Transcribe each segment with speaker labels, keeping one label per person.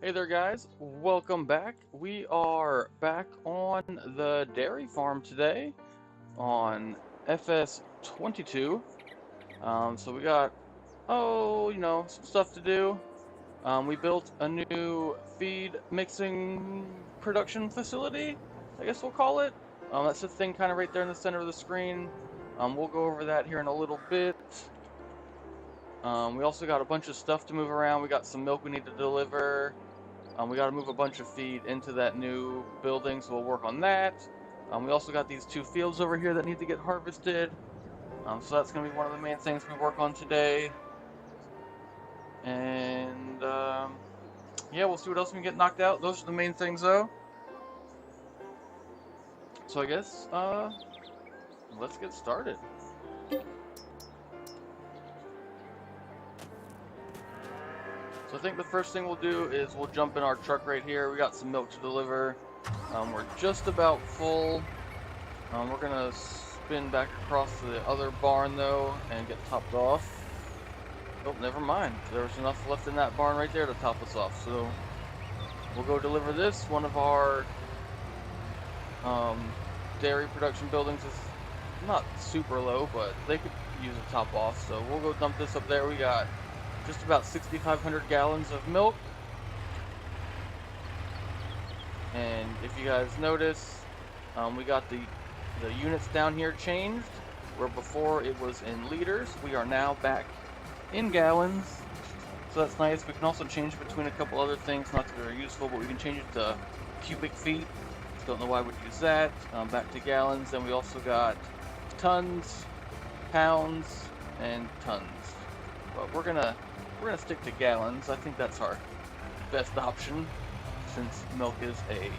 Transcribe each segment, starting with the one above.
Speaker 1: Hey there guys, welcome back. We are back on the dairy farm today on FS22. So we got, some stuff to do. We built a new feed mixing production facility, I guess we'll call it. That's the thing kind of right there in the center of the screen. We'll go over that here in a little bit. We also got a bunch of stuff to move around. We got some milk we need to deliver. We got to move a bunch of feed into that new building, so we'll work on that. We also got these two fields over here that need to get harvested. So that's going to be one of the main things we work on today. And, yeah, we'll see what else we can get knocked out. Those are the main things, though. So I guess, let's get started. So I think the first thing we'll do is we'll jump in our truck right here. We got some milk to deliver. We're just about full. We're gonna spin back across to the other barn though and get topped off. Oh, never mind. There was enough left in that barn right there to top us off. So we'll go deliver this. One of our dairy production buildings is not super low, but they could use a top off. So we'll go dump this up there. We got just about 6,500 gallons of milk. And if you guys notice, we got the units down here changed. Where before it was in liters, we are now back in gallons. So that's nice. We can also change between a couple other things, not that very useful, but we can change it to cubic feet. Don't know why we'd use that. Back to gallons. Then we also got tons, pounds, and tons. But we're gonna stick to gallons. I think that's our best option since milk is a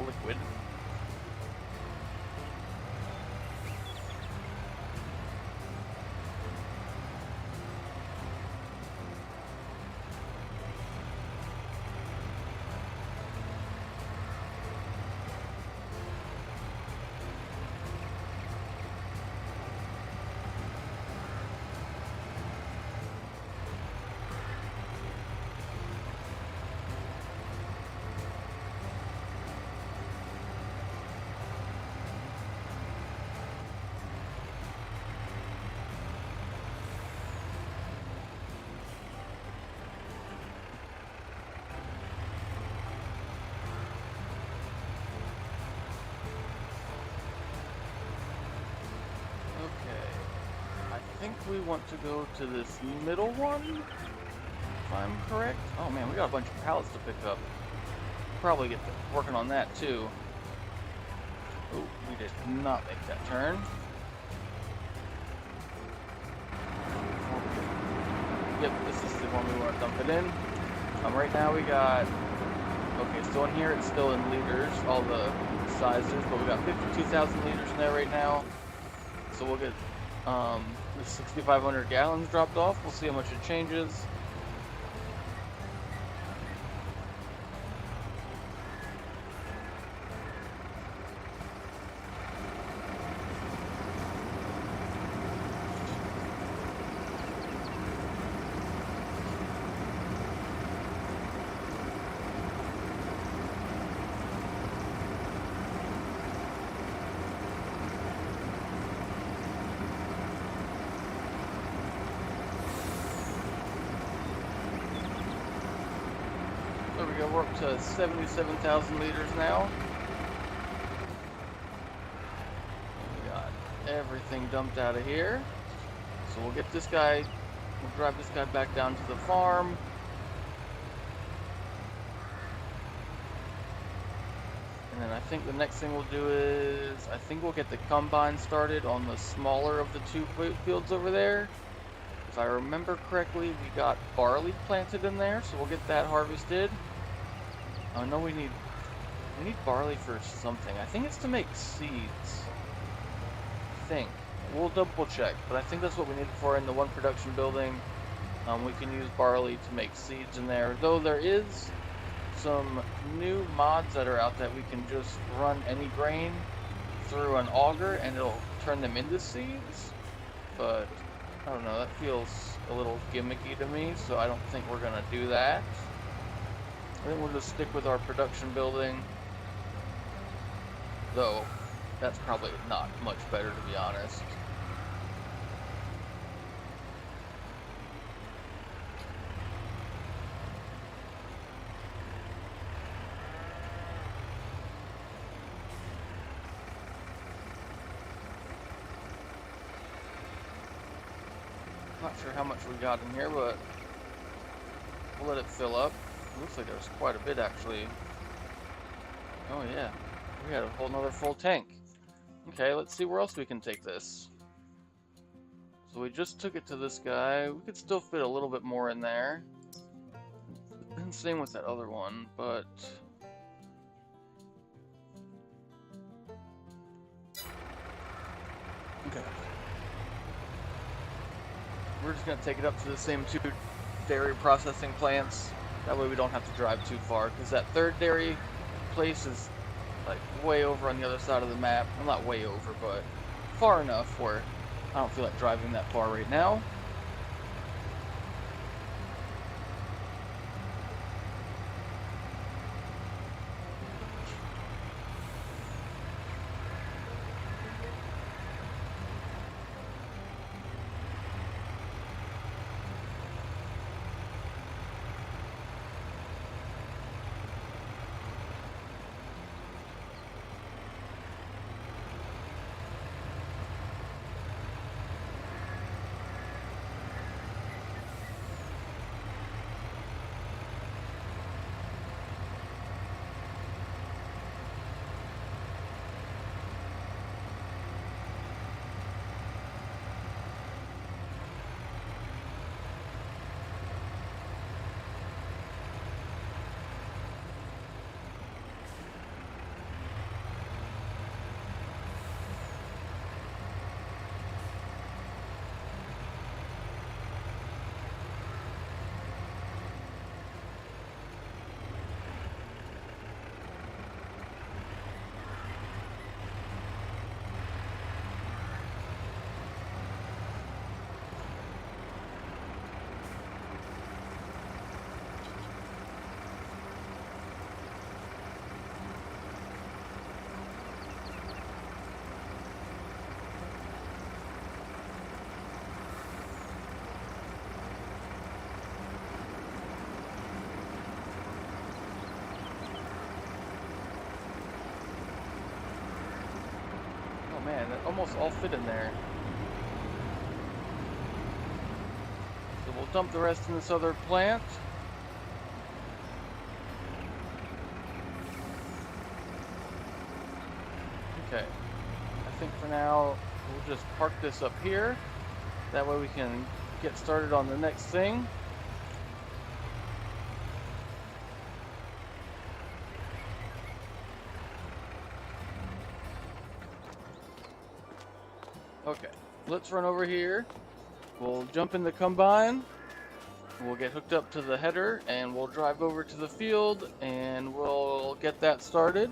Speaker 1: liquid. I think we want to go to this middle one, if I'm correct. Oh man, we got a bunch of pallets to pick up. Probably get to working on that too. Oh, we did not make that turn. Yep, this is the one we want to dump it in. Right now we got, okay, so in here it's still in liters, all the sizes, but we got 52,000 liters in there right now. So we'll get the 6,500 gallons dropped off. We'll see how much it changes. There we go, we're up to 77,000 liters now. We got everything dumped out of here. So we'll get this guy, we'll drive this guy back down to the farm. And then I think the next thing we'll do is, I think we'll get the combine started on the smaller of the two fields over there. If I remember correctly, we got barley planted in there, so we'll get that harvested. I know we need barley for something. I think it's to make seeds. I think. We'll double check, but I think that's what we need it for in the one production building. We can use barley to make seeds in there, though there is some new mods that are out that we can just run any grain through an auger and it'll turn them into seeds, but I don't know, that feels a little gimmicky to me, so I don't think we're gonna do that. I think we'll just stick with our production building. Though, that's probably not much better, to be honest. Not sure how much we got in here, but we'll let it fill up. Looks like there's quite a bit, actually. Oh yeah, we had a whole nother full tank. Okay, let's see where else we can take this. So we just took it to this guy. We could still fit a little bit more in there. And same with that other one, but... Okay. We're just going to take it up to the same 2 dairy processing plants. That way we don't have to drive too far, because that third dairy place is like way over on the other side of the map. Well, not way over, but far enough where I don't feel like driving that far right now. Man, that almost all fit in there. So we'll dump the rest in this other plant. Okay. I think for now we'll just park this up here. That way we can get started on the next thing. Okay, let's run over here. We'll jump in the combine. We'll get hooked up to the header and we'll drive over to the field and we'll get that started.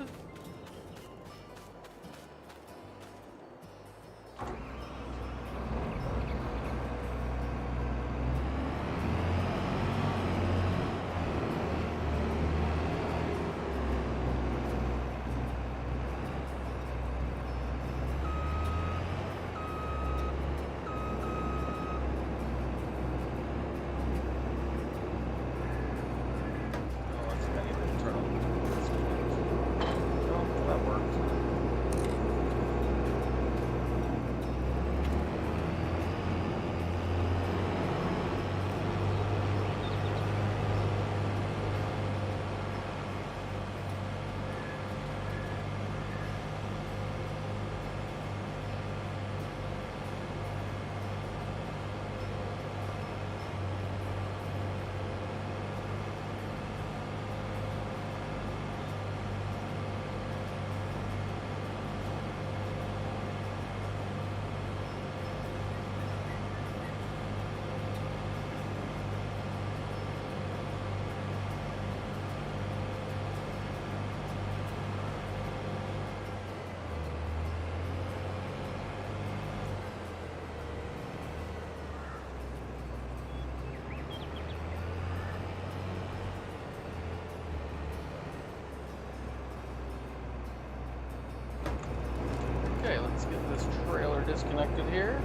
Speaker 1: this trailer disconnected here.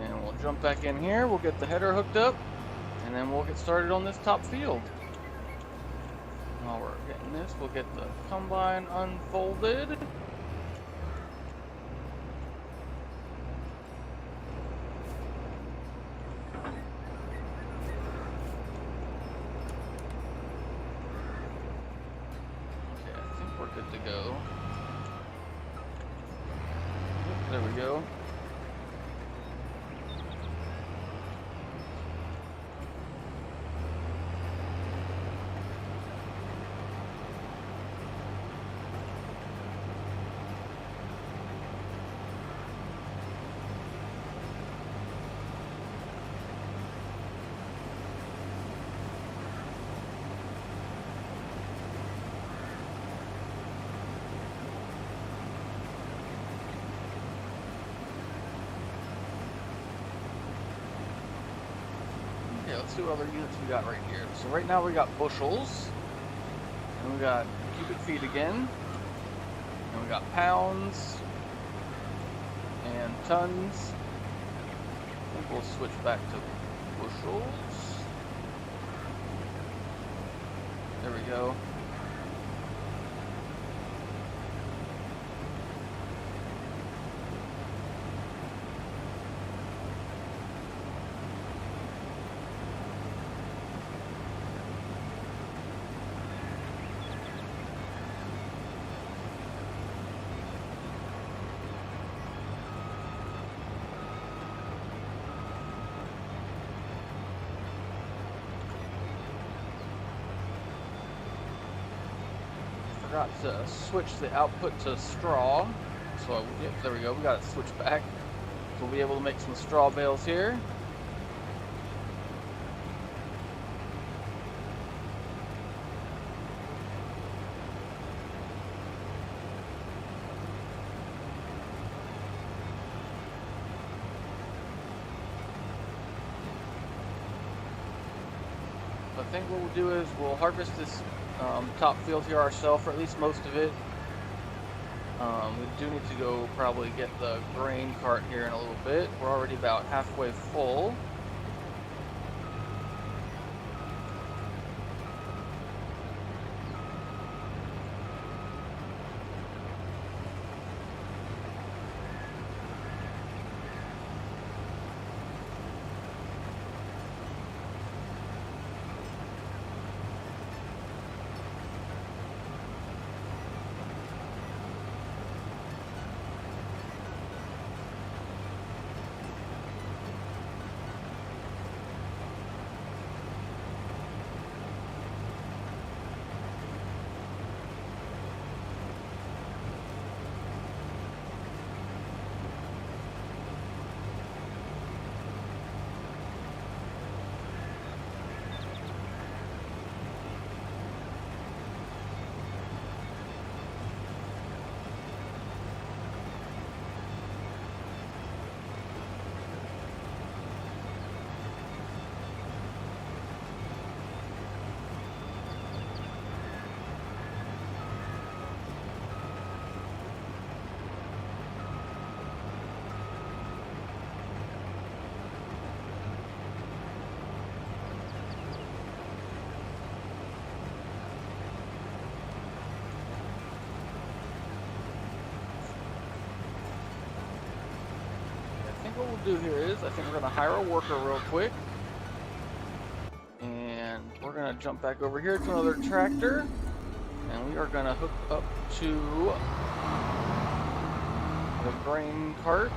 Speaker 1: And we'll jump back in here, we'll get the header hooked up, and then we'll get started on this top field. While we're getting this, we'll get the combine unfolded. Good to go. There we go. Let's see what other units we got right here. So right now we got bushels, and we got cubic feet again, and we got pounds and tons. I think we'll switch back to bushels. There we go. Forgot to switch the output to straw, so yep, there we go, we got it switched back. So we'll be able to make some straw bales here. I think what we'll do is we'll harvest this top field here ourselves, or at least most of it. We do need to go probably get the grain cart here in a little bit. We're already about halfway full. What we'll do here is, I think we're going to hire a worker real quick, and we're going to jump back over here to another tractor, and we are going to hook up to the grain cart.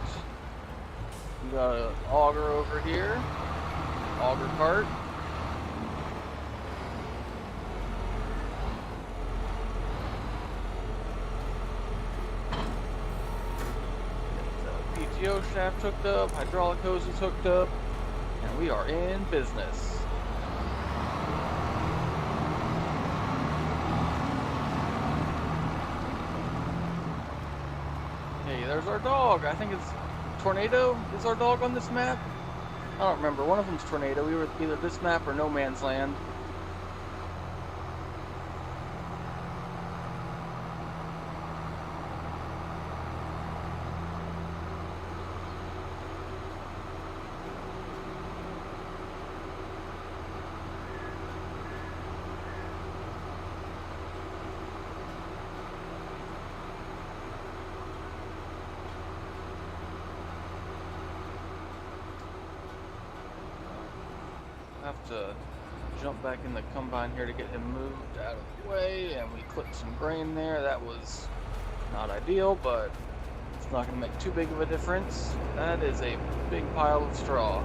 Speaker 1: We got an auger over here, auger cart. Shaft hooked up, hydraulic hoses hooked up, and we are in business. Hey, there's our dog. I think it's Tornado is our dog on this map. I don't remember. One of them's Tornado. We were either this map or No Man's Land. have to jump back in the combine here to get him moved out of the way, and we clipped some grain there. That was not ideal, but it's not going to make too big of a difference. That is a big pile of straw.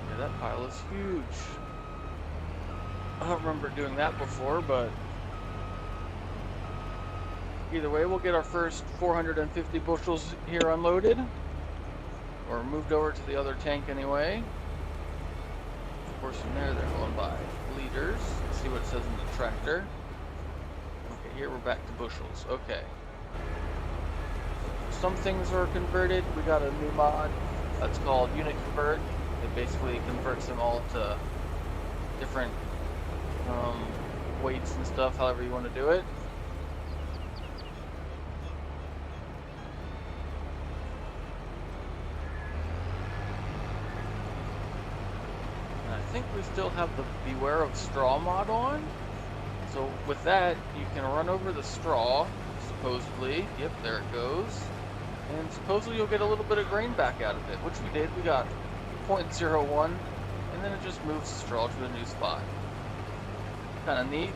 Speaker 1: Yeah, that pile is huge. I don't remember doing that before, but either way, we'll get our first 450 bushels here unloaded, or moved over to the other tank anyway. Of course, from there, they're going by liters. Let's see what it says in the tractor. Okay, here we're back to bushels. Okay. Some things are converted. We got a new mod that's called Unit Convert. It basically converts them all to different weights and stuff, however you want to do it. And I think we still have the Beware of Straw mod on. So with that, you can run over the straw, supposedly. Yep, there it goes. And supposedly you'll get a little bit of grain back out of it, which we did. We got 0.01, and then it just moves the straw to a new spot. Kind of neat.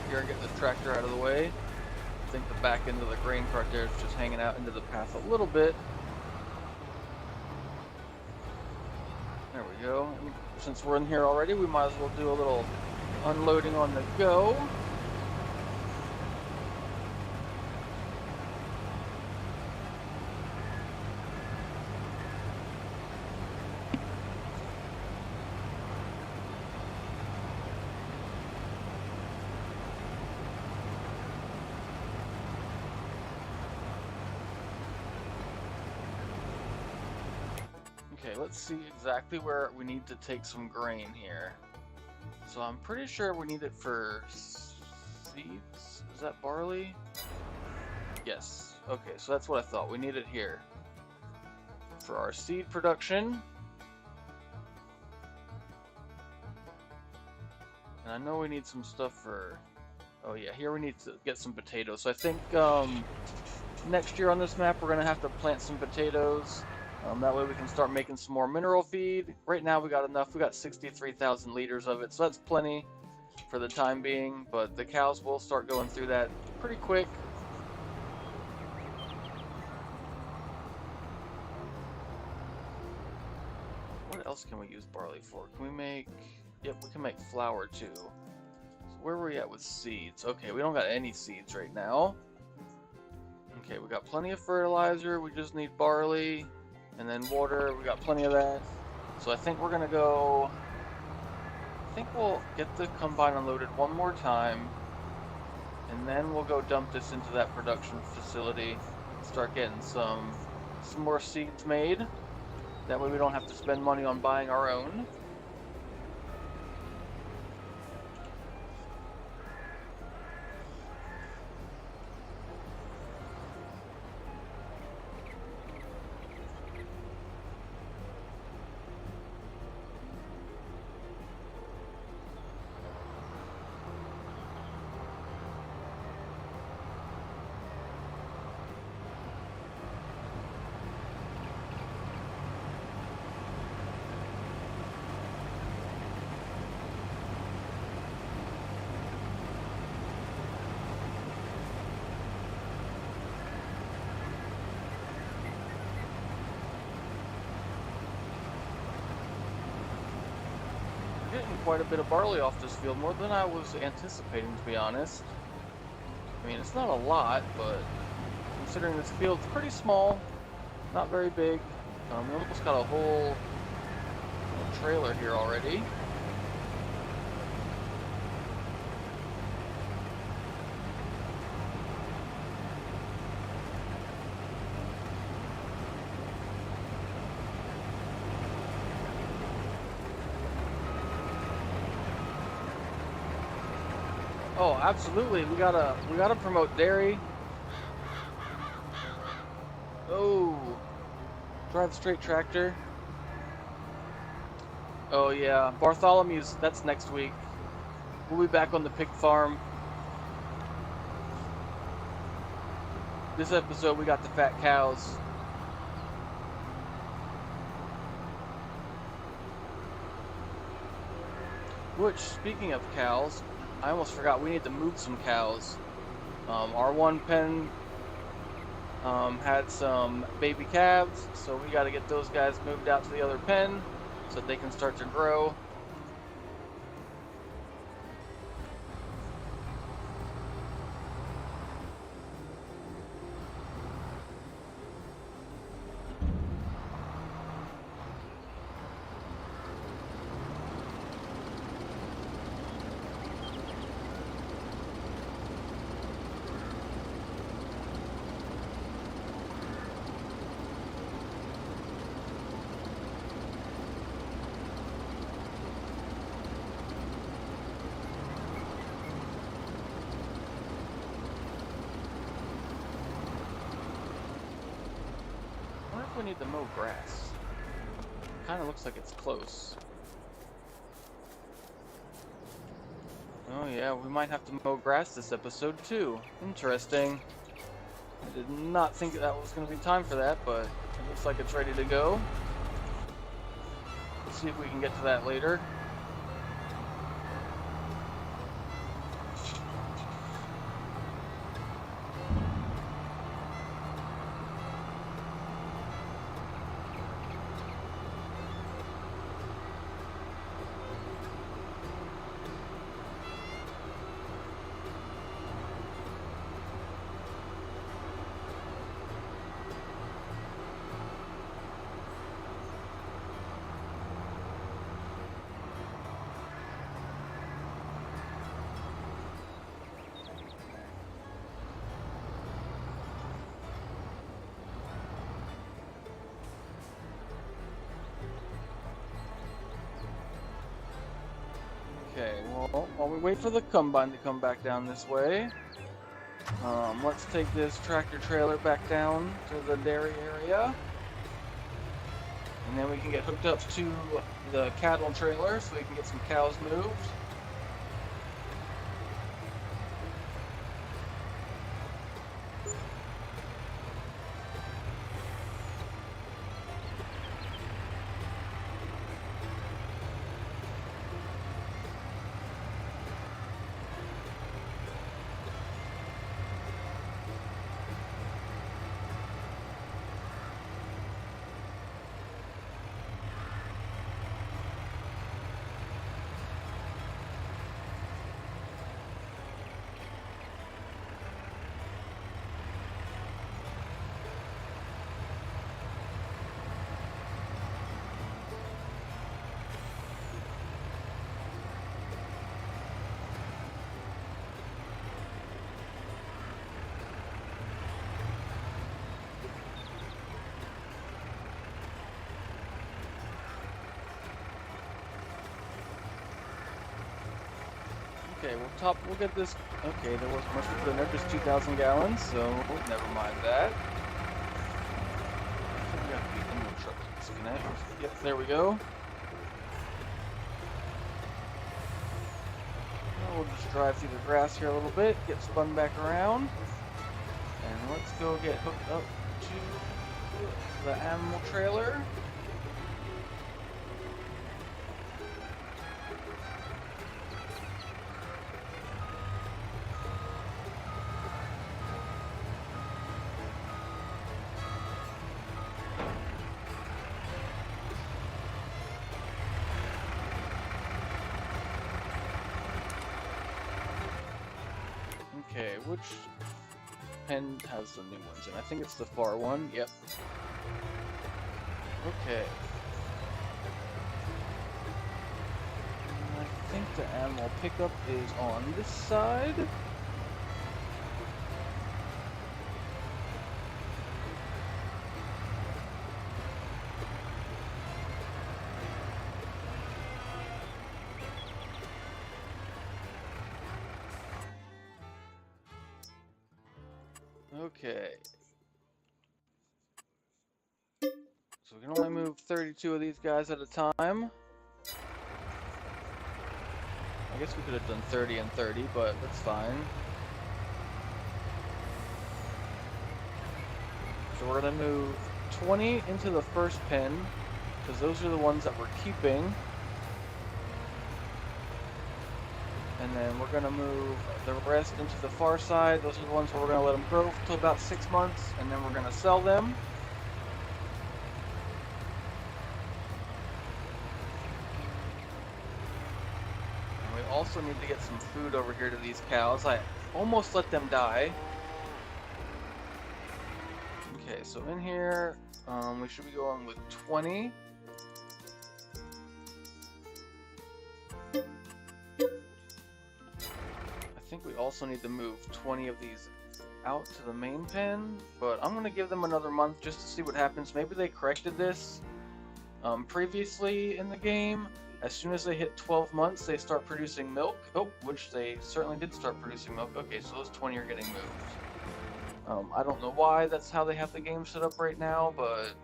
Speaker 1: Here and get this tractor out of the way. I think the back end of the grain cart there is just hanging out into the path a little bit. There we go. And since we're in here already, we might as well do a little unloading on the go. Okay, let's see exactly where we need to take some grain here. So I'm pretty sure we need it for seeds. Is that barley? Yes. Okay, so that's what I thought. We need it here for our seed production. And I know we need some stuff for... Oh yeah, here we need to get some potatoes. So I think next year on this map we're going to have to plant some potatoes. That way we can start making some more mineral feed. Right now we got enough. We got 63,000 liters of it, so that's plenty for the time being. But the cows will start going through that pretty quick. What else can we use barley for? Can we make... Yep, we can make flour too. So where were we at with seeds? Okay, we don't got any seeds right now. Okay, we got plenty of fertilizer. We just need barley. And then water, we got plenty of that. So I think we're gonna go... I think we'll get the combine unloaded one more time. And then we'll go dump this into that production facility. Start getting some more seeds made. That way we don't have to spend money on buying our own. Getting quite a bit of barley off this field, more than I was anticipating, to be honest. I mean, it's not a lot, but considering this field's pretty small, not very big, we almost got a whole trailer here already. Oh, absolutely. We gotta promote dairy. Oh, drive straight tractor. Oh yeah, Bartholomew's, that's next week. We'll be back on the pig farm. This episode we got the fat cows. Which, speaking of cows, I almost forgot we need to move some cows. Our one pen had some baby calves, so we got to get those guys moved out to the other pen so that they can start to grow. We need to mow grass. Kind of looks like it's close. Oh yeah, we might have to mow grass this episode too. Interesting. I did not think that was going to be time for that, but it looks like it's ready to go. Let's see if we can get to that later. Okay, well, while we wait for the combine to come back down this way, let's take this tractor trailer back down to the dairy area. And then we can get hooked up to the cattle trailer so we can get some cows moved. Okay, we'll get this. Okay, there wasn't much to put in there, just 2,000 gallons, so never mind that. I think we have to be in the truck to disconnect. Yep, there we go. Now we'll just drive through the grass here a little bit, get spun back around, and let's go get hooked up to the animal trailer. Okay, which pen has the new ones in? I think it's the far one. Yep. Okay. think the animal pickup is on this side. Okay. So we can only move 32 of these guys at a time. I guess we could have done 30 and 30, but that's fine. So we're going to move 20 into the first pen, because those are the ones that we're keeping. And then we're going to move the rest into the far side. Those are the ones where we're going to let them grow until about 6 months, and then we're going to sell them. Also need to get some food over here to these cows. I almost let them die. Okay, so in here, we should be going with 20. I think we also need to move 20 of these out to the main pen, but I'm going to give them another month just to see what happens. Maybe they corrected this previously in the game. As soon as they hit 12 months, they start producing milk. Oh, which they certainly did start producing milk. Okay, so those 20 are getting moved. I don't know why that's how they have the game set up right now, but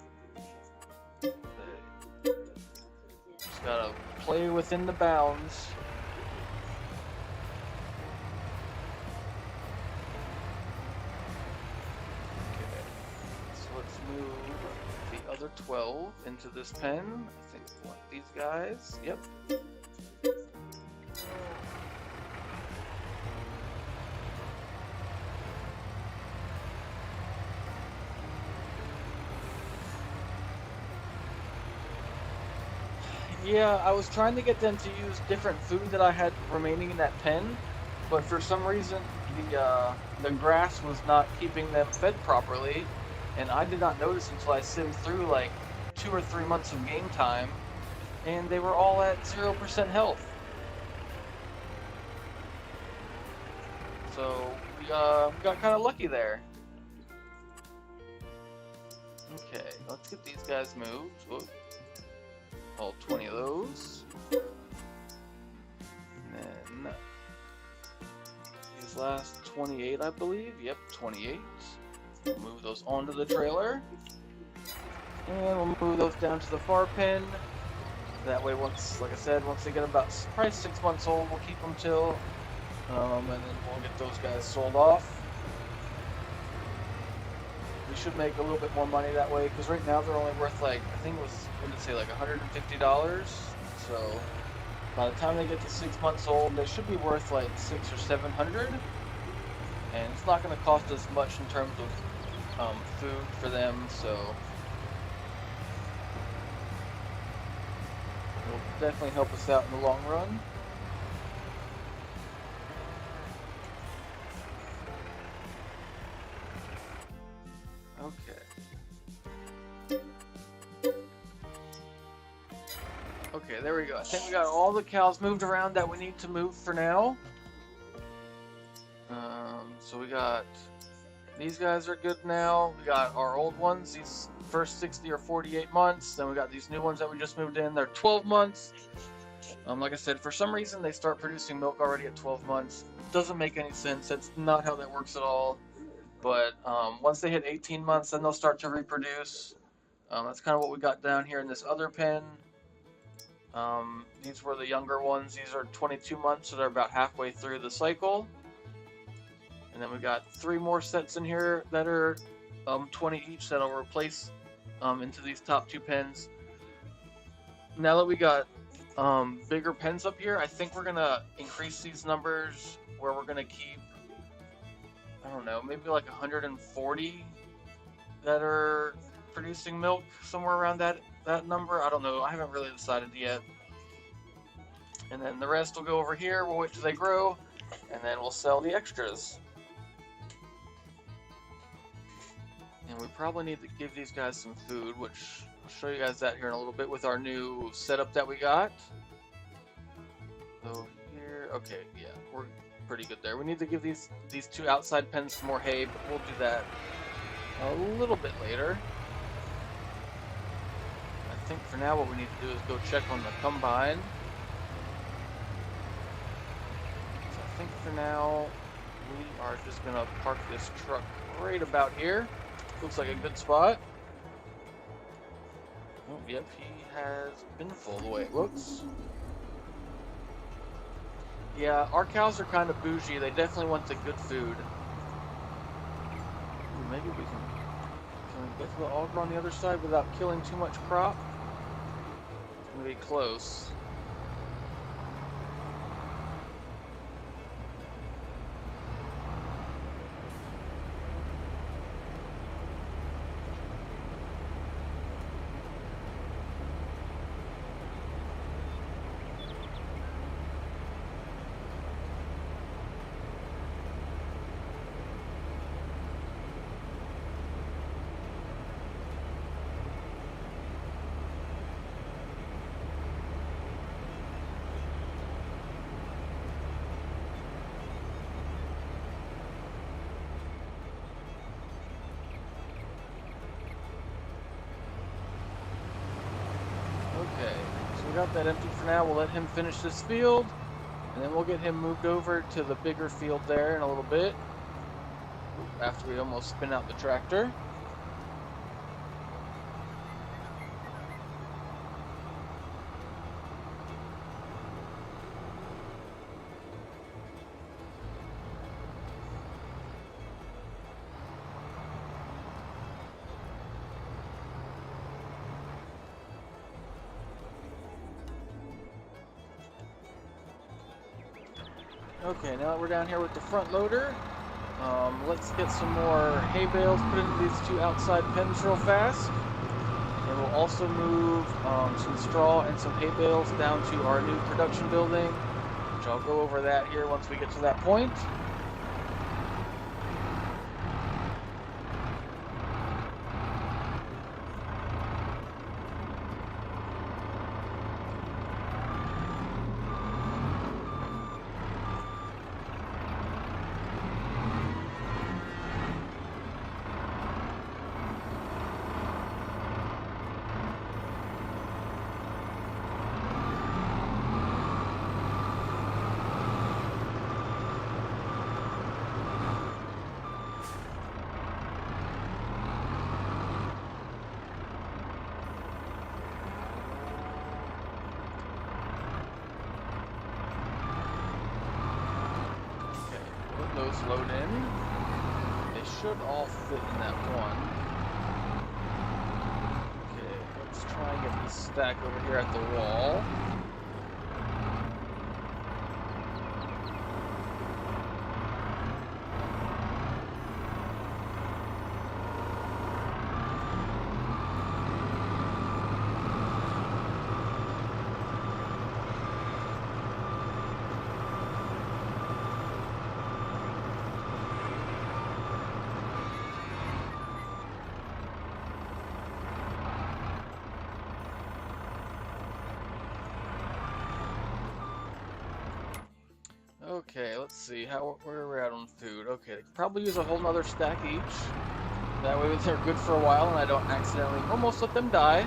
Speaker 1: just gotta play within the bounds. Okay, so let's move the other 12 into this pen. I think we want these guys. Yep. Yeah, I was trying to get them to use different food that I had remaining in that pen, but for some reason the grass was not keeping them fed properly, and I did not notice until I simmed through like 2 or 3 months of game time, and they were all at 0% health. So we got kind of lucky there. Okay, let's get these guys moved. Whoa. All 20 of those. And then these last 28, I believe. Yep, 28. We'll move those onto the trailer. And we'll move those down to the far pen. That way, once, like I said, once they get about probably 6 months old, we'll keep them till, and then we'll get those guys sold off. We should make a little bit more money that way, because right now they're only worth like, I think it was, what did it say, like $150. So by the time they get to 6 months old, they should be worth like $600 or $700, and it's not going to cost us much in terms of food for them. So it'll definitely help us out in the long run. Okay, there we go. I think we got all the cows moved around that we need to move for now. So we got, these guys are good now. We got our old ones, these first 60 or 48 months. Then we got these new ones that we just moved in. They're 12 months. Like I said, for some reason they start producing milk already at 12 months. Doesn't make any sense. That's not how that works at all. But once they hit 18 months, then they'll start to reproduce. That's kind of what we got down here in this other pen. These were the younger ones. These are 22 months, so they're about halfway through the cycle. And then we got 3 more sets in here that are 20 each that'll replace into these top 2 pens. Now that we got bigger pens up here, I think we're gonna increase these numbers where we're gonna keep, I don't know, maybe like 140 that are producing milk, somewhere around that number. I don't know. I haven't really decided yet. And then the rest will go over here. We'll wait till they grow, and then we'll sell the extras. And we probably need to give these guys some food, which I'll show you guys that here in a little bit with our new setup that we got. So Okay, yeah, we're pretty good there. We need to give these two outside pens some more hay, but we'll do that a little bit later. I think for now what we need to do is go check on the combine. So I think for now we are just gonna park this truck right about here. Looks like a good spot. Oh, yep, he has been full the way it looks. Yeah, our cows are kind of bougie. They definitely want the good food. Ooh, maybe we can get to the auger on the other side without killing too much crop. It's gonna be close. Okay, so we got that empty for now. We'll let him finish this field, and then we'll get him moved over to the bigger field there in a little bit, after we almost spin out the tractor. Okay, now that we're down here with the front loader, let's get some more hay bales put into these two outside pens real fast. And we'll also move some straw and some hay bales down to our new production building, which I'll go over that here once we get to that point. Those load in. They should all fit in that one. Okay, let's try and get this stack over here at the wall. Okay, let's see where we're at on food. Okay, they could probably use a whole nother stack each. That way they're good for a while and I don't accidentally almost let them die.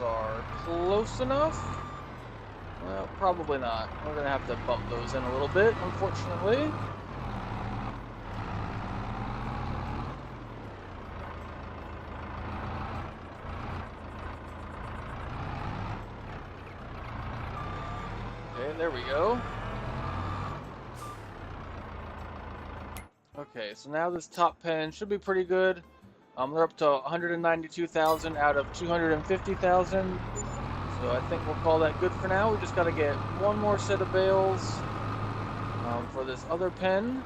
Speaker 1: Are close enough? Well, probably not. We're gonna have to bump those in a little bit, unfortunately. Okay, there we go. Okay, so now this top pen should be pretty good. They're up to 192,000 out of 250,000. So I think we'll call that good for now. We just got to get one more set of bales for this other pen.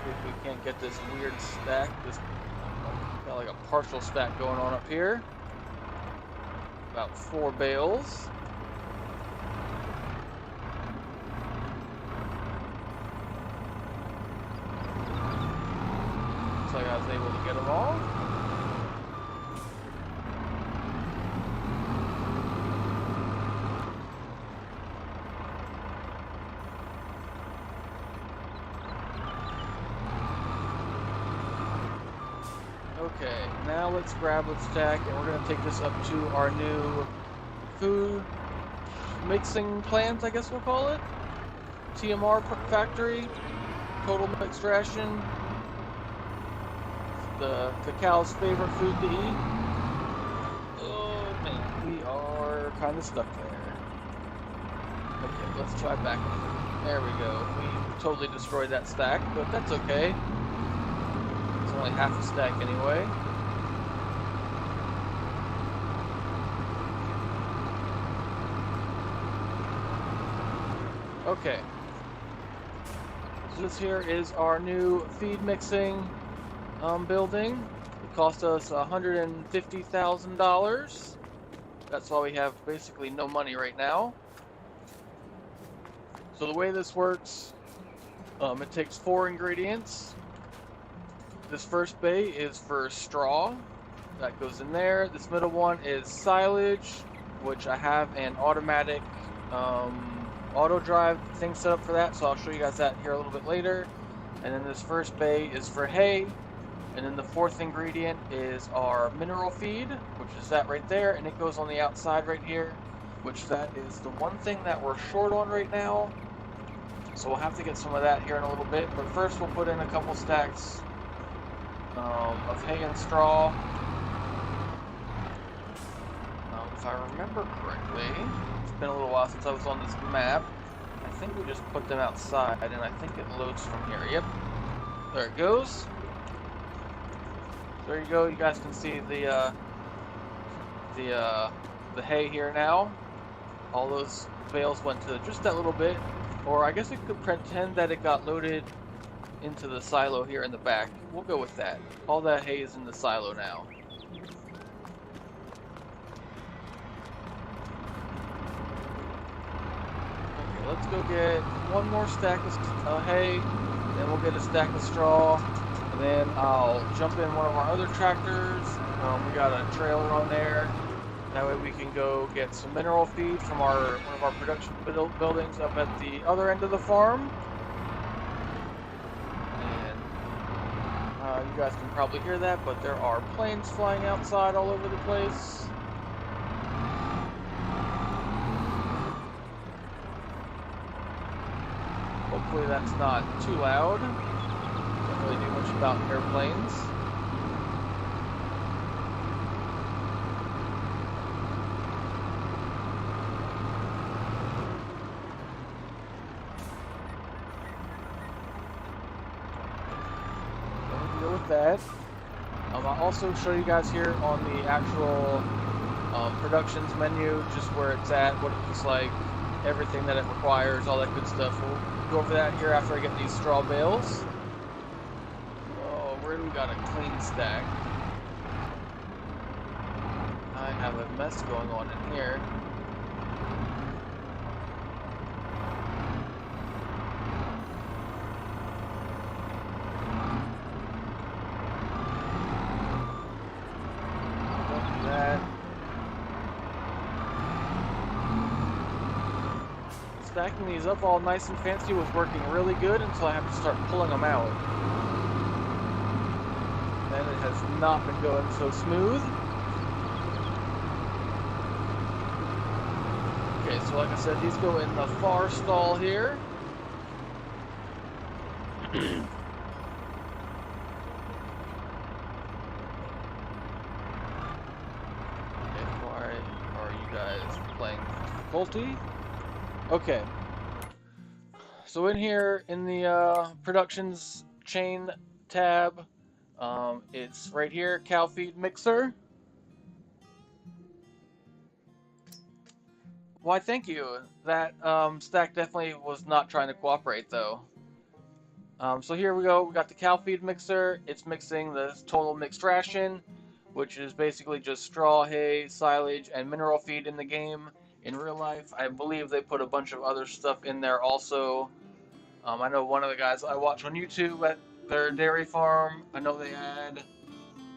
Speaker 1: See if we can't get this weird stack. This got like a partial stack going on up here. About 4 bales. Looks like I was able to get them all. Okay, now let's stack, and we're going to take this up to our new food mixing plant, I guess we'll call it. TMR factory, total mixed ration. The cow's favorite food to eat. Oh man, we are kind of stuck there. Okay, let's try back. There we go. We totally destroyed that stack, but that's okay. It's only half a stack anyway. Okay. So this here is our new feed mixing building. It cost us $150,000. That's why we have basically no money right now. So the way this works, it takes 4 ingredients. This first bay is for straw. That goes in there. This middle one is silage, which I have an automatic Autodrive thing set up for that, so I'll show you guys that here a little bit later. And then this first bay is for hay. And then the 4th ingredient is our mineral feed, which is that right there, and it goes on the outside right here, which that is the one thing that we're short on right now. So we'll have to get some of that here in a little bit, but first we'll put in a couple stacks of hay and straw. If I remember correctly, it's been a little while since I was on this map. I think we just put them outside, and I think it loads from here. Yep, there it goes. There you go. You guys can see the hay here now. All those bales went to just that little bit, or I guess we could pretend that it got loaded into the silo here in the back. We'll go with that. All that hay is in the silo now. Okay, let's go get one more stack of hay, then we'll get a stack of straw. And then I'll jump in one of our other tractors. We got a trailer on there. That way we can go get some mineral feed from one of our production buildings up at the other end of the farm. And you guys can probably hear that, but there are planes flying outside all over the place. Hopefully that's not too loud. Don't really do much about airplanes. Deal with that. I'll also show you guys here on the actual productions menu, just where it's at, what it looks like, everything that it requires, all that good stuff. We'll go over that here after I get these straw bales. We got a clean stack. I have a mess going on in here. Don't do that. Stacking these up all nice and fancy was working really good until I have to start pulling them out. And it has not been going so smooth. Okay, so like I said, these go in the far stall here. Okay, why are you guys playing difficulty? Okay, So in here in the productions chain tab, it's right here, cow feed mixer. Why, thank you. That stack definitely was not trying to cooperate though. So here we go. We got the cow feed mixer. It's mixing the total mixed ration, which is basically just straw, hay, silage, and mineral feed in the game. In real life, I believe they put a bunch of other stuff in there also. I know one of the guys I watch on YouTube at their dairy farm, I know they add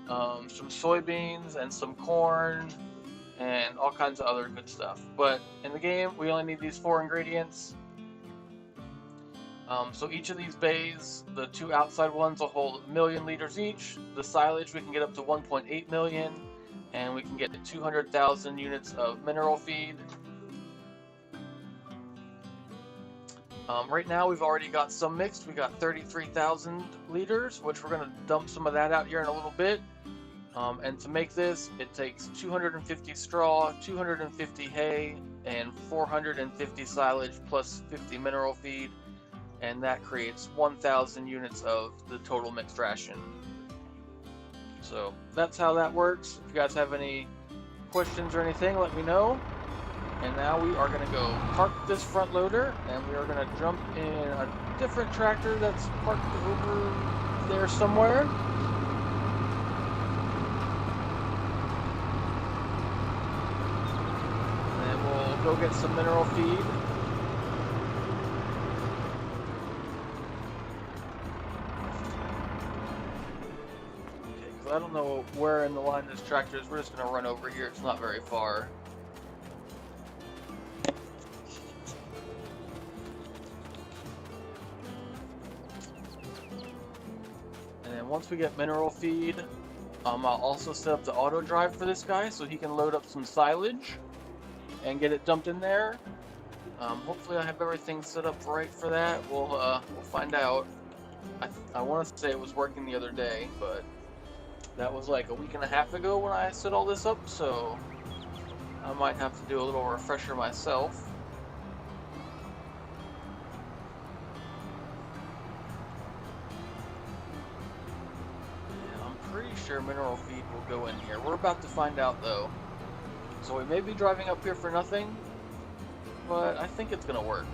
Speaker 1: some soybeans and some corn and all kinds of other good stuff. But in the game, we only need these 4 ingredients. So each of these bays, the 2 outside ones will hold 1 million liters each. The silage, we can get up to 1.8 million, and we can get 200,000 units of mineral feed. Right now, we've already got some mixed. We got 33,000 liters, which we're going to dump some of that out here in a little bit. And to make this, it takes 250 straw, 250 hay, and 450 silage plus 50 mineral feed. And that creates 1,000 units of the total mixed ration. So that's how that works. If you guys have any questions or anything, let me know. And now we are going to go park this front loader, and we are going to jump in a different tractor that's parked over there somewhere. And we'll go get some mineral feed. I don't know where in the line this tractor is. We're just going to run over here. It's not very far. And then once we get mineral feed, I'll also set up the auto drive for this guy so he can load up some silage and get it dumped in there. Hopefully I have everything set up right for that. We'll find out. I want to say it was working the other day, but that was like a week and a half ago when I set all this up, so I might have to do a little refresher myself. And I'm pretty sure mineral feed will go in here. We're about to find out though. So we may be driving up here for nothing, but I think it's gonna work.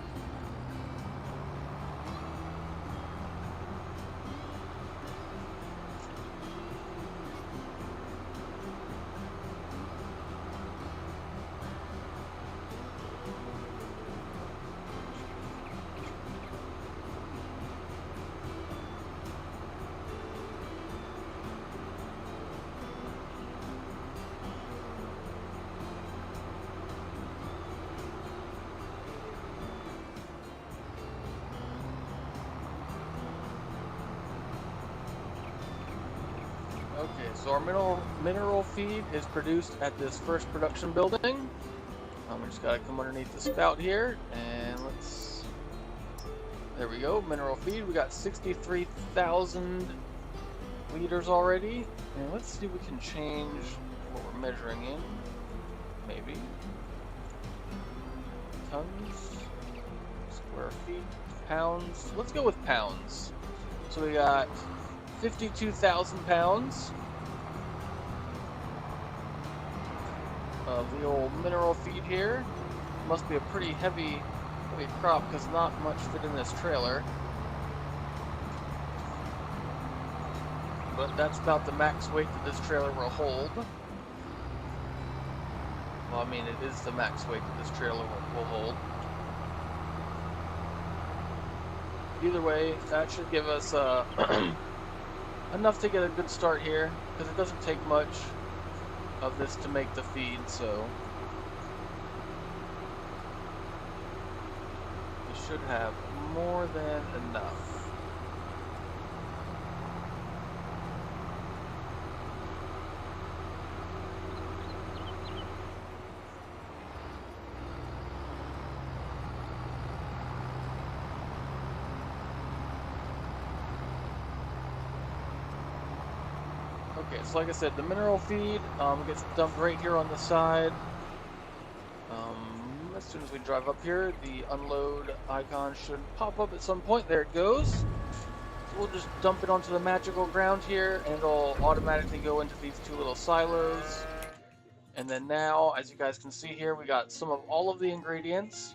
Speaker 1: Okay, so our mineral feed is produced at this first production building. We just gotta come underneath the spout here, and there we go, mineral feed. We got 63,000 liters already, and let's see if we can change what we're measuring in, maybe. Tons, square feet, pounds, let's go with pounds. So we got 52,000 pounds of the old mineral feed here. Must be a pretty heavy crop because not much fit in this trailer. But that's about the max weight that this trailer will hold. Well, I mean, it is the max weight that this trailer will hold. Either way, that should give us enough to get a good start here, because it doesn't take much of this to make the feed, so we should have more than enough. Okay, so like I said, the mineral feed gets dumped right here on the side. as soon as we drive up here, the unload icon should pop up at some point. There it goes. So we'll just dump it onto the magical ground here, and it'll automatically go into these two little silos. And then now, as you guys can see here, we got some of all of the ingredients.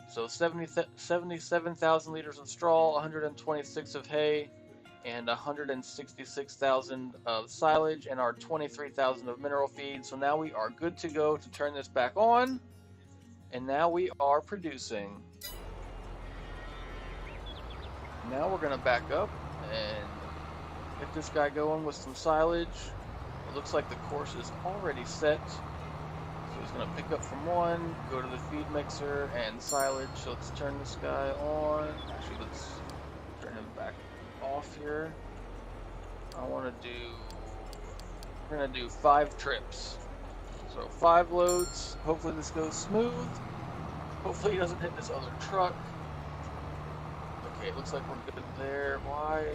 Speaker 1: So 77,000 liters of straw, 126 of hay, and 166,000 of silage, and our 23,000 of mineral feed. So now we are good to go to turn this back on. And now we are producing. Now we're gonna back up and get this guy going with some silage. It looks like the course is already set. So he's gonna pick up from one, go to the feed mixer and silage. So let's turn this guy on. Actually, let's turn him back off here. We're gonna do 5 trips. So 5 loads. Hopefully this goes smooth. Hopefully he doesn't hit this other truck. Okay, it looks like we're good there. Why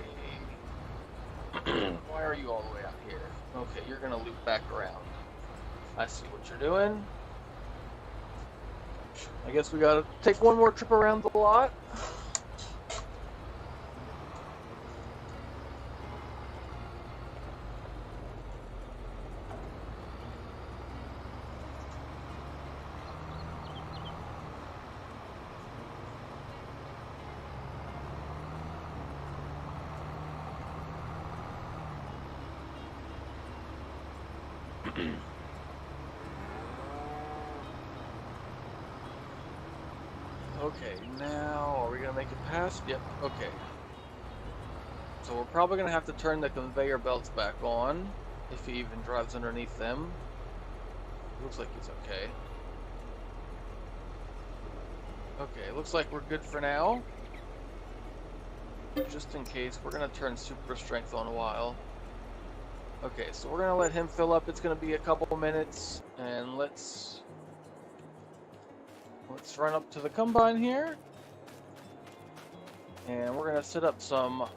Speaker 1: are you all the way out here? Okay, you're gonna loop back around. I see what you're doing. I guess we gotta take one more trip around the lot. Okay, now are we gonna make it past? Yep, okay. So we're probably gonna have to turn the conveyor belts back on if he even drives underneath them. Looks like he's okay. Okay, looks like we're good for now. Just in case, we're gonna turn super strength on a while. Okay, so we're gonna let him fill up. It's gonna be a couple minutes, and let's run up to the combine here, and we're gonna set up some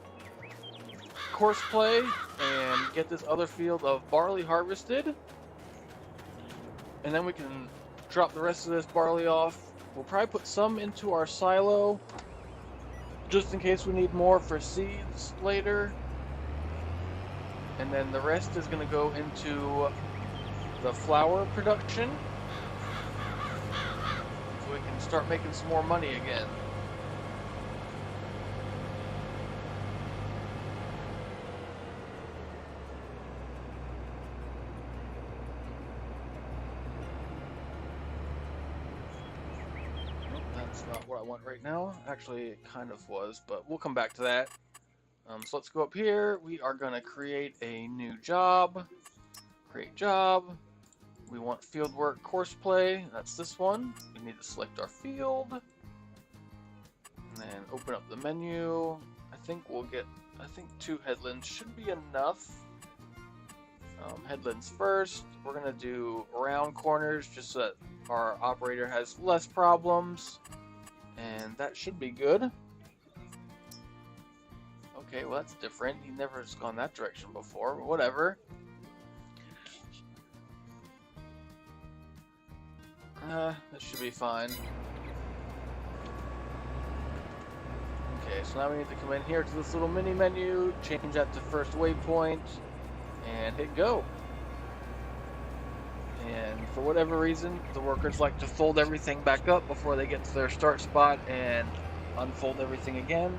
Speaker 1: course play and get this other field of barley harvested, and then we can drop the rest of this barley off. We'll probably put some into our silo just in case we need more for seeds later. And then the rest is going to go into the flour production, so we can start making some more money again. Nope, that's not what I want right now. Actually, it kind of was, but we'll come back to that. So let's go up here. We are going to create a new job. Create job. We want field work course play. That's this one. We need to select our field. And then open up the menu. I think 2 headlands should be enough. Headlands first. We're going to do round corners just so that our operator has less problems. And that should be good. Okay, well that's different. He never has gone that direction before, but whatever. That should be fine. Okay, so now we need to come in here to this little mini menu, change that to first waypoint, and hit go. And for whatever reason, the workers like to fold everything back up before they get to their start spot and unfold everything again.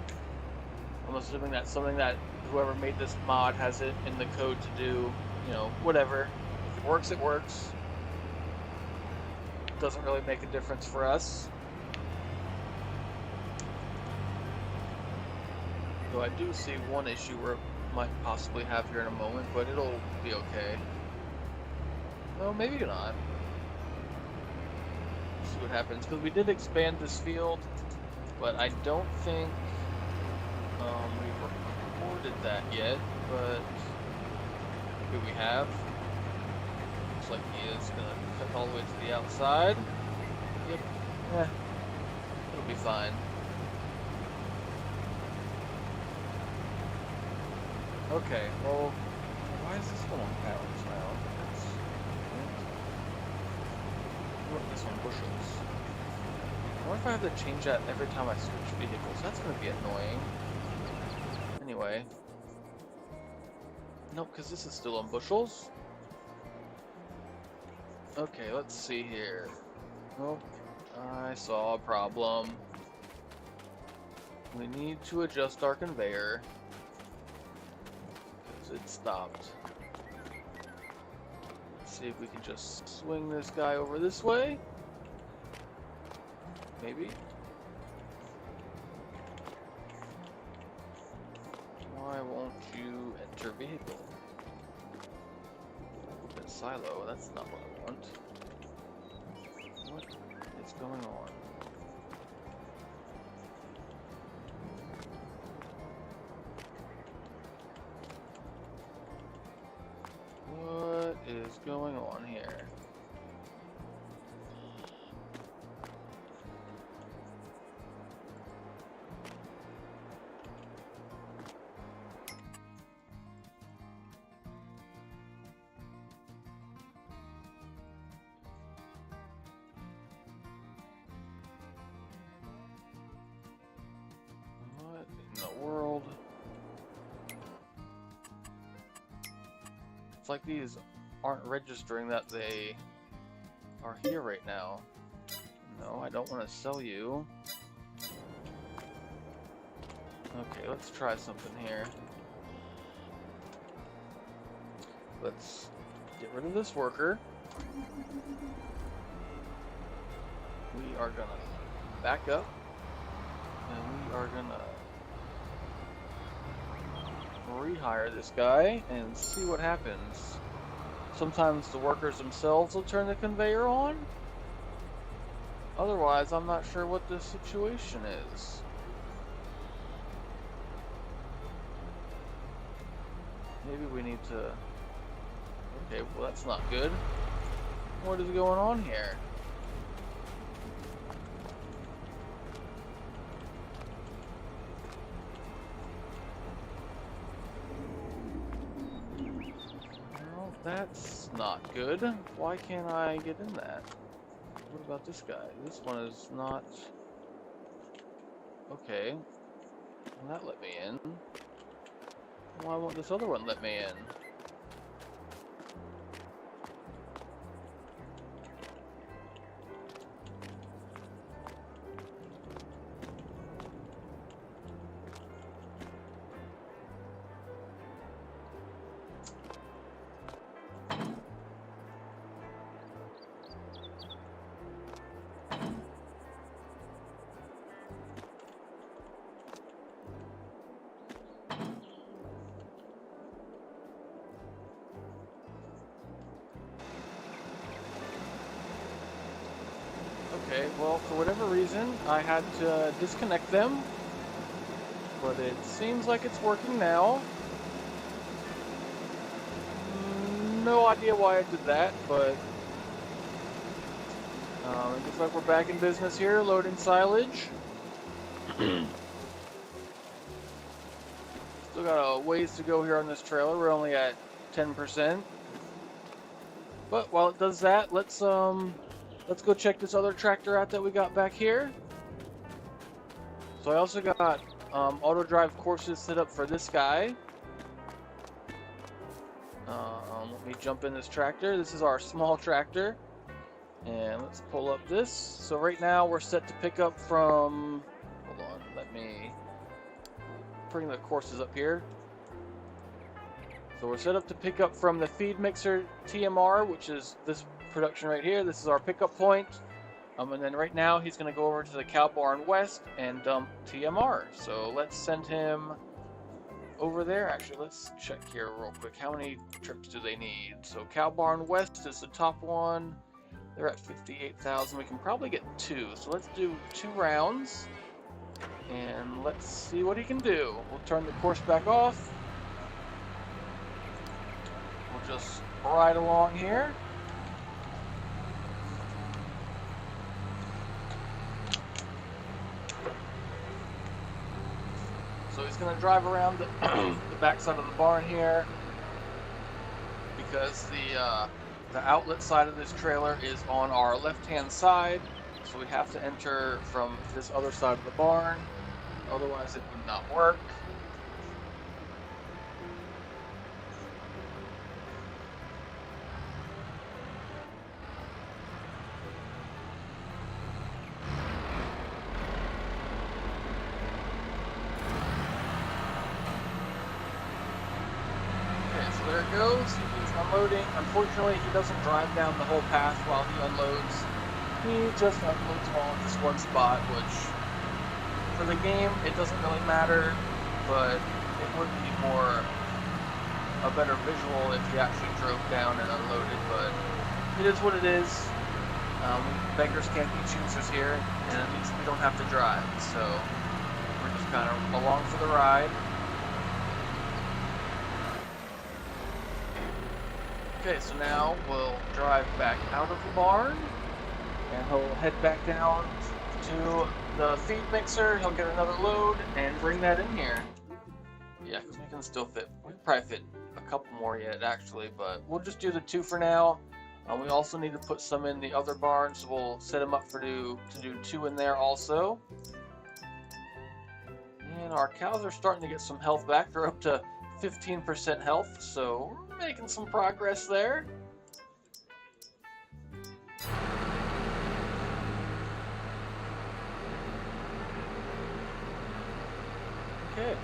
Speaker 1: I'm assuming that's something that whoever made this mod has it in the code to do, you know, whatever. If it works, it works. It doesn't really make a difference for us. Though I do see one issue where it might possibly have here in a moment, but it'll be okay. No, maybe not. Let's see what happens, because we did expand this field, but I don't think we recorded that yet, but maybe we have. Looks like he is going to cut all the way to the outside. Yep. It'll be fine. Okay, well, why is this one on pounds now? What, this one bushels? wonder if I have to change that every time I switch vehicles. That's going to be annoying. Anyway. Nope, because this is still on bushels. Okay, let's see here. Oh, I saw a problem. We need to adjust our conveyor. Because it stopped. Let's see if we can just swing this guy over this way. Maybe. Why won't you enter vehicle? The silo, that's not what I want. What is going on? What is going on here? What in the world? It's like these aren't registering that they are here right now. No, I don't want to sell you. Okay, let's try something here. Let's get rid of this worker. We are gonna back up. And we are gonna rehire this guy and see what happens. Sometimes the workers themselves will turn the conveyor on. Otherwise, I'm not sure what the situation is. Maybe we need to... Okay, well that's not good. What is going on here? That's not good. Why can't I get in that? What about this guy? This one is not... Okay. Well, that let me in. Why won't this other one let me in? Okay, well, for whatever reason, I had to disconnect them, but it seems like it's working now. No idea why I did that, but it looks like we're back in business here, loading silage. Still got a ways to go here on this trailer. We're only at 10%. But while it does that, let's go check this other tractor out that we got back here. So I also got Autodrive courses set up for this guy. Let me jump in this tractor. This is our small tractor. And let's pull up this. So right now we're set to pick up from... Hold on, let me bring the courses up here. So we're set up to pick up from the feed mixer TMR, which is this production right here. This is our pickup point. And then right now he's going to go over to the cow barn west and dump TMR. So let's send him over there. Actually, let's check here real quick. How many trips do they need? So cow barn west is the top one. They're at 58,000. We can probably get 2. So let's do 2 rounds. And let's see what he can do. We'll turn the course back off. We'll just ride along here. So he's going to drive around the back side of the barn here because the outlet side of this trailer is on our left-hand side. so we have to enter from this other side of the barn, otherwise it would not work. There it goes. He's unloading. Unfortunately, he doesn't drive down the whole path while he unloads. He just unloads all in this one spot, which for the game it doesn't really matter, but it would be a better visual if he actually drove down and unloaded. But it is what it is. Beggars can't be choosers here, and at least we don't have to drive, so we're just kind of along for the ride. Okay, so now we'll drive back out of the barn, and he'll head back down to the feed mixer. He'll get another load and bring that in here. Yeah, because we can still fit. We can probably fit a couple more yet, actually, but we'll just do the 2 for now. We also need to put some in the other barn, so we'll set them up to do 2 in there also. And our cows are starting to get some health back. They're up to 15% health, so we're making some progress there. Okay.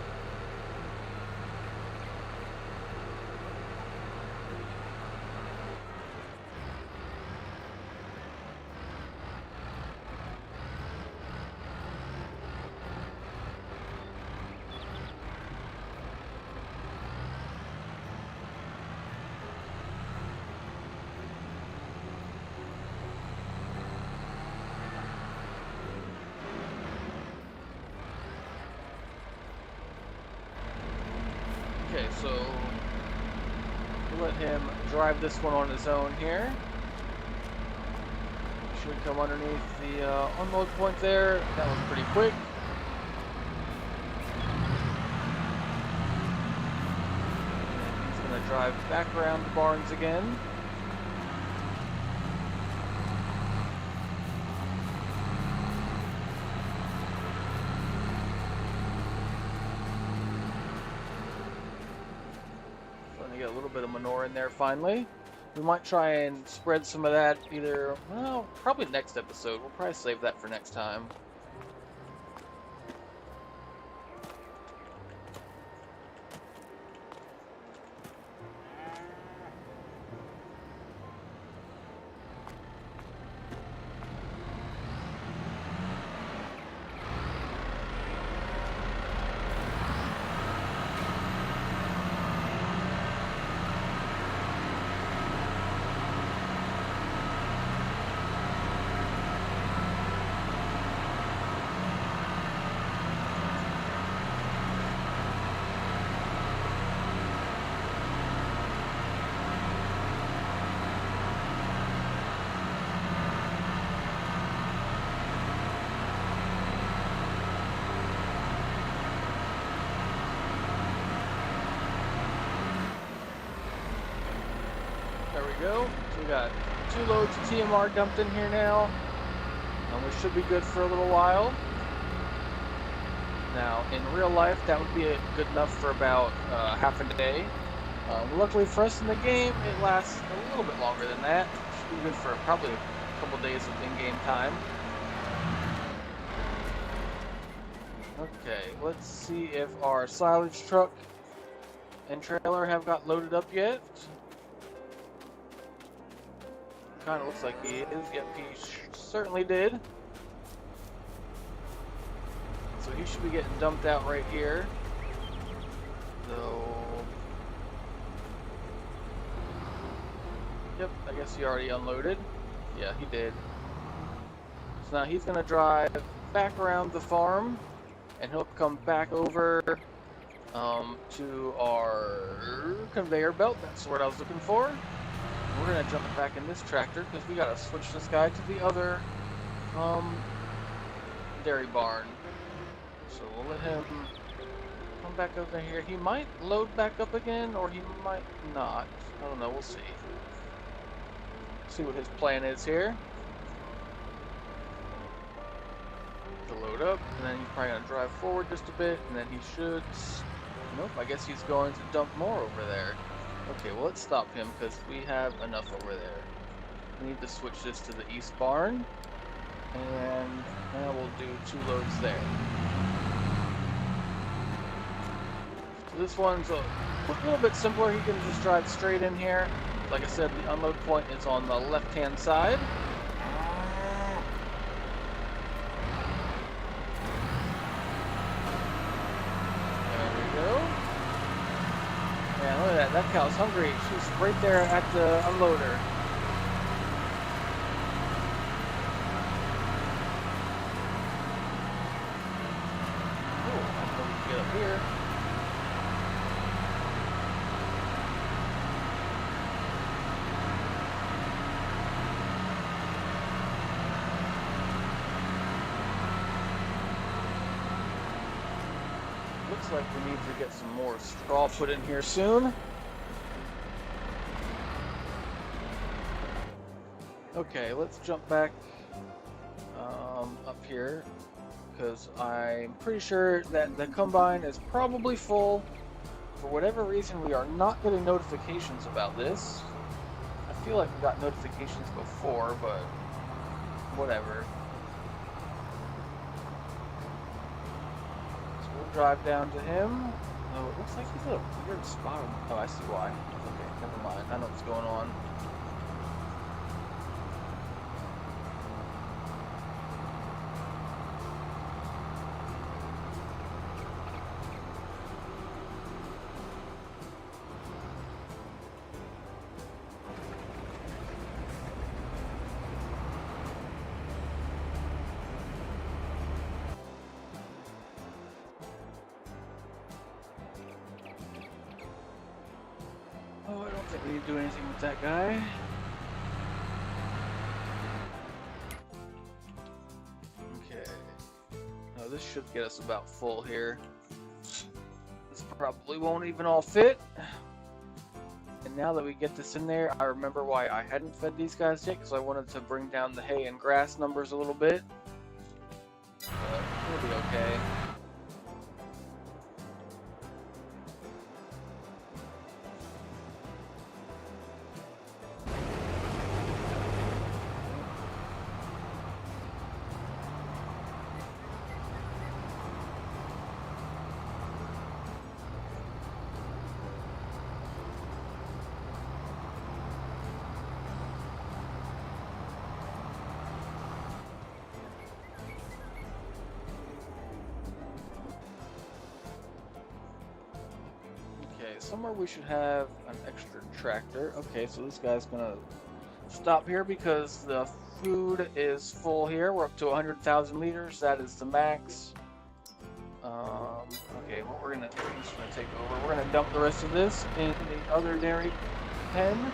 Speaker 1: Okay, so we'll let him drive this one on his own here. Should come underneath the unload point there. That was pretty quick. And he's going to drive back around the barns again. Get a little bit of manure in there finally. We might try and spread some of that either, well, probably next episode. We'll probably save that for next time. There we go. So we got 2 loads of TMR dumped in here now. And we should be good for a little while. Now, in real life, that would be good enough for about half a day. Luckily for us in the game, it lasts a little bit longer than that. Should be good for probably a couple days of in-game time. Okay, let's see if our silage truck and trailer have got loaded up yet. Kind of looks like he is. Yep, he certainly did. So he should be getting dumped out right here. So, yep, I guess he already unloaded. Yeah, he did. So now he's gonna drive back around the farm, and he'll come back over to our conveyor belt. That's what I was looking for. We're gonna jump back in this tractor because we gotta switch this guy to the other dairy barn. So we'll let him come back over here. He might load back up again, or he might not. I don't know. We'll see. See what his plan is here. load up, and then he's probably going to drive forward just a bit, and then he should... Nope, I guess he's going to dump more over there. Okay, well, let's stop him, because we have enough over there. We need to switch this to the east barn, and now we'll do 2 loads there. So this one's a little bit simpler. He can just drive straight in here. Like I said, the unload point is on the left-hand side. Look at that cow's hungry. She's right there at the unloader. Oh, I know we can get up here. Looks like we need to get some more straw put in here soon. Okay, let's jump back up here, because I'm pretty sure that the combine is probably full. For whatever reason, we are not getting notifications about this. I feel like we got notifications before, but whatever. Drive down to him. Oh, it looks like he's at a weird spot. Oh, I see why. Okay, never mind. I know what's going on. Oh, I don't think we need to do anything with that guy. Okay. Oh, this should get us about full here. This probably won't even all fit. And now that we get this in there, I remember why I hadn't fed these guys yet, because I wanted to bring down the hay and grass numbers a little bit. But it'll be okay. Somewhere we should have an extra tractor. Okay, so this guy's gonna stop here because the food is full here. We're up to 100,000 liters. That is the max. Okay, what we're gonna do, I'm just gonna take over. We're gonna dump the rest of this in the other dairy pen.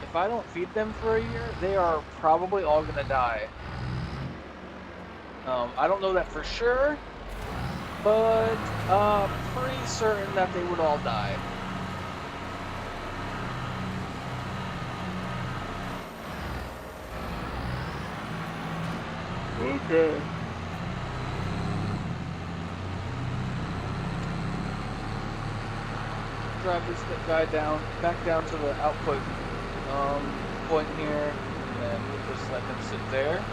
Speaker 1: If I don't feed them for a year, they are probably all gonna die. I don't know that for sure, but pretty certain that they would all die. Okay. Drive this guy back down to the output point here, and then we'll just let him sit there.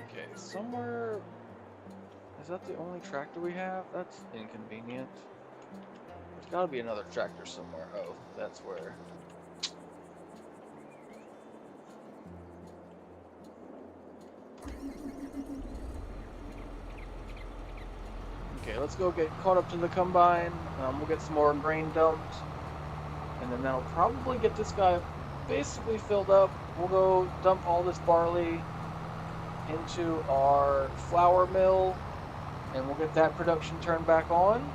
Speaker 1: Okay, somewhere... Is that the only tractor we have? That's inconvenient. There's gotta be another tractor somewhere. Oh, that's where... Okay, let's go get caught up to the combine. We'll get some more grain dumped, and then that'll probably get this guy basically filled up. We'll go dump all this barley into our flour mill, and we'll get that production turned back on.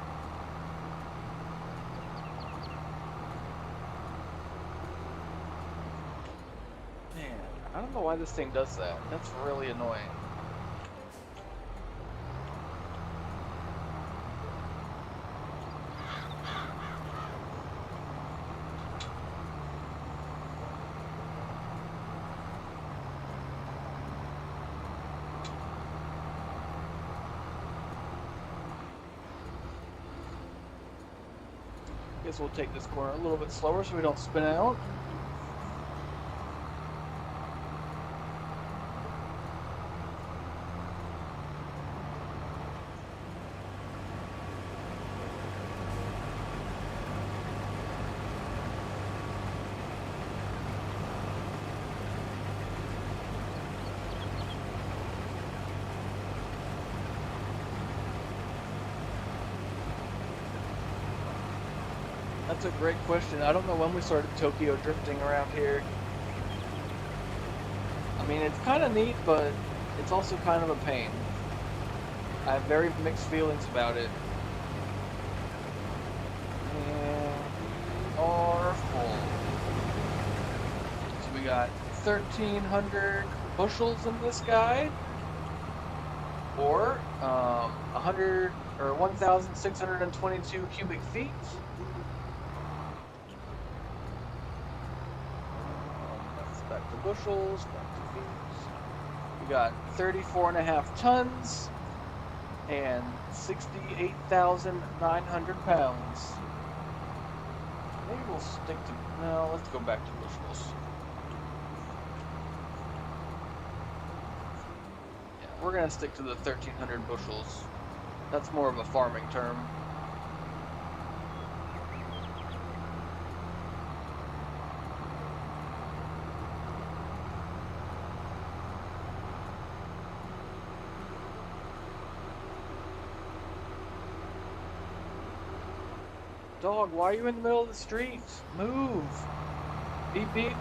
Speaker 1: don't know why this thing does that. That's really annoying. Guess we'll take this corner a little bit slower so we don't spin out. That's a great question. I don't know when we started Tokyo drifting around here. I mean, it's kind of neat, but it's also kind of a pain. I have very mixed feelings about it. And we are full. So we got 1,300 bushels in this guy, or 100 or 1,622 cubic feet. Back to bushels, back to feet. We got 34.5 tons and 68,900 pounds. Maybe we'll stick to, no, let's go back to bushels. Yeah, we're gonna stick to the 1,300 bushels. That's more of a farming term. Dog, why are you in the middle of the street? Move! Beep beep.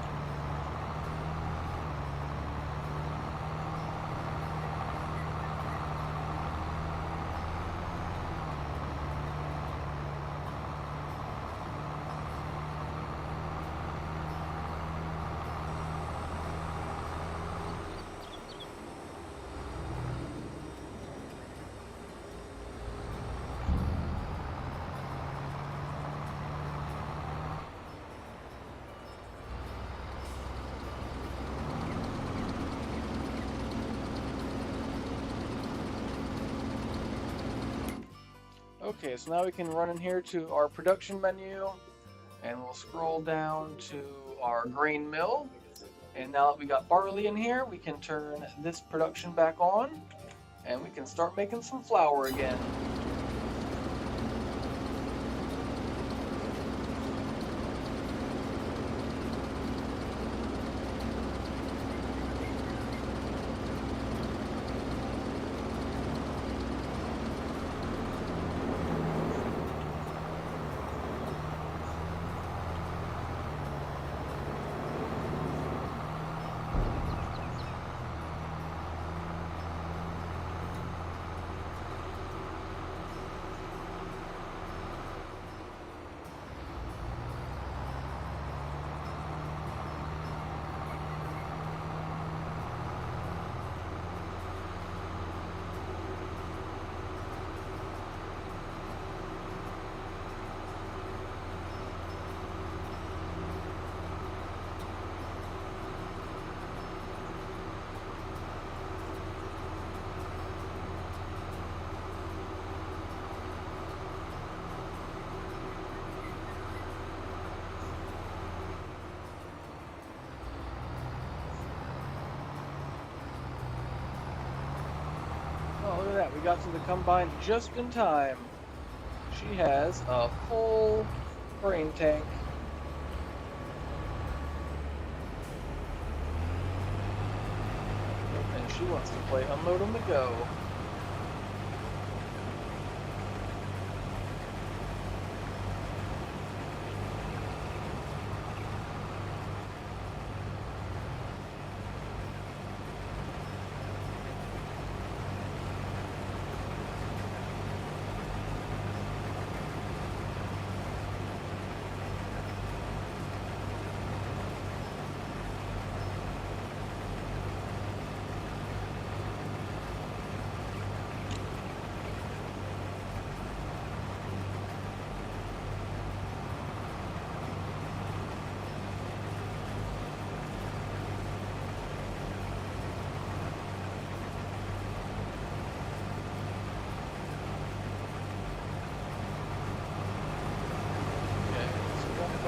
Speaker 1: Okay, so now we can run in here to our production menu, and we'll scroll down to our grain mill. And now that we got barley in here, we can turn this production back on, and we can start making some flour again. Oh, look at that. We got to the combine just in time. She has a full grain tank. And she wants to play Unload on the Go.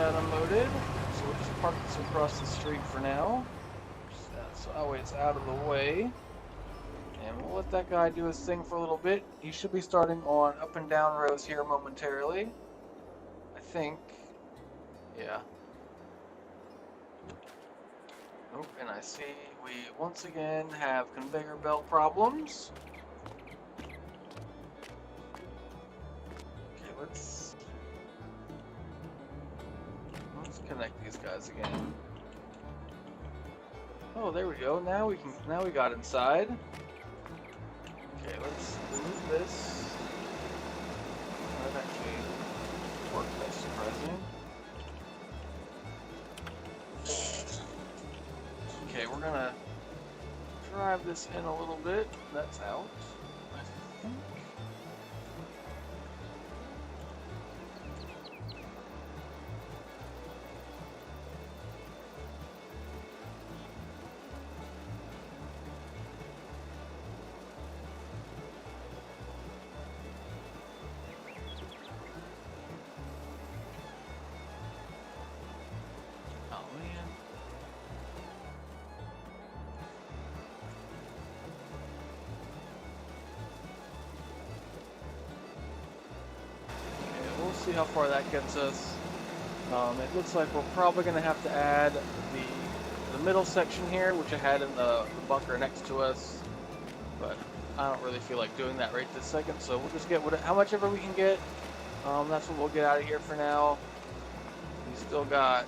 Speaker 1: that unloaded. So we'll just park this across the street for now. So that way it's out of the way. And we'll let that guy do his thing for a little bit. He should be starting on up and down rows here momentarily. I think. Yeah. Oh, and I see we once again have conveyor belt problems. Okay, let's connect these guys again. Oh, there we go. Now we got inside. Okay, let's remove this. That actually worked, that's surprising. Okay, we're gonna drive this in a little bit. That's out, I think. See how far that gets us. It looks like we're probably going to have to add the middle section here, which I had in the bunker next to us, but I don't really feel like doing that right this second, so we'll just get how much ever we can get. That's what we'll get out of here for now. We still got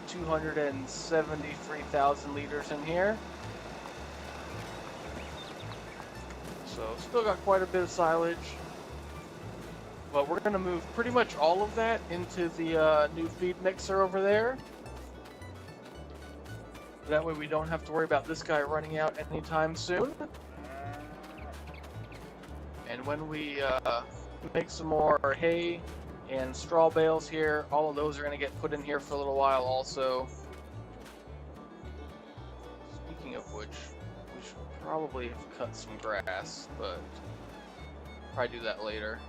Speaker 1: 273,000 liters in here, so still got quite a bit of silage. But we're going to move pretty much all of that into the new feed mixer over there. That way we don't have to worry about this guy running out anytime soon. And when we make some more hay and straw bales here, all of those are going to get put in here for a little while also. Speaking of which, we should probably have cut some grass, but probably do that later.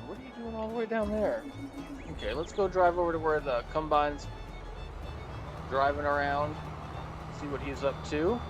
Speaker 1: What are you doing all the way down there? Okay, let's go drive over to where the combine's driving around, see what he's up to.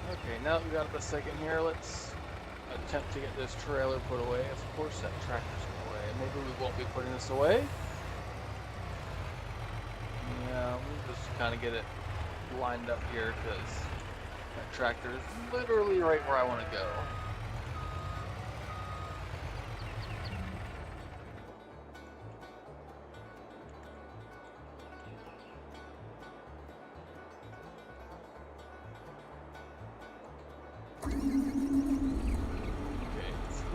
Speaker 1: Okay, now that we got up a second here, let's attempt to get this trailer put away. Of course that tractor's away. Maybe we won't be putting this away. Yeah, we'll just kind of get it lined up here because that tractor is literally right where I want to go.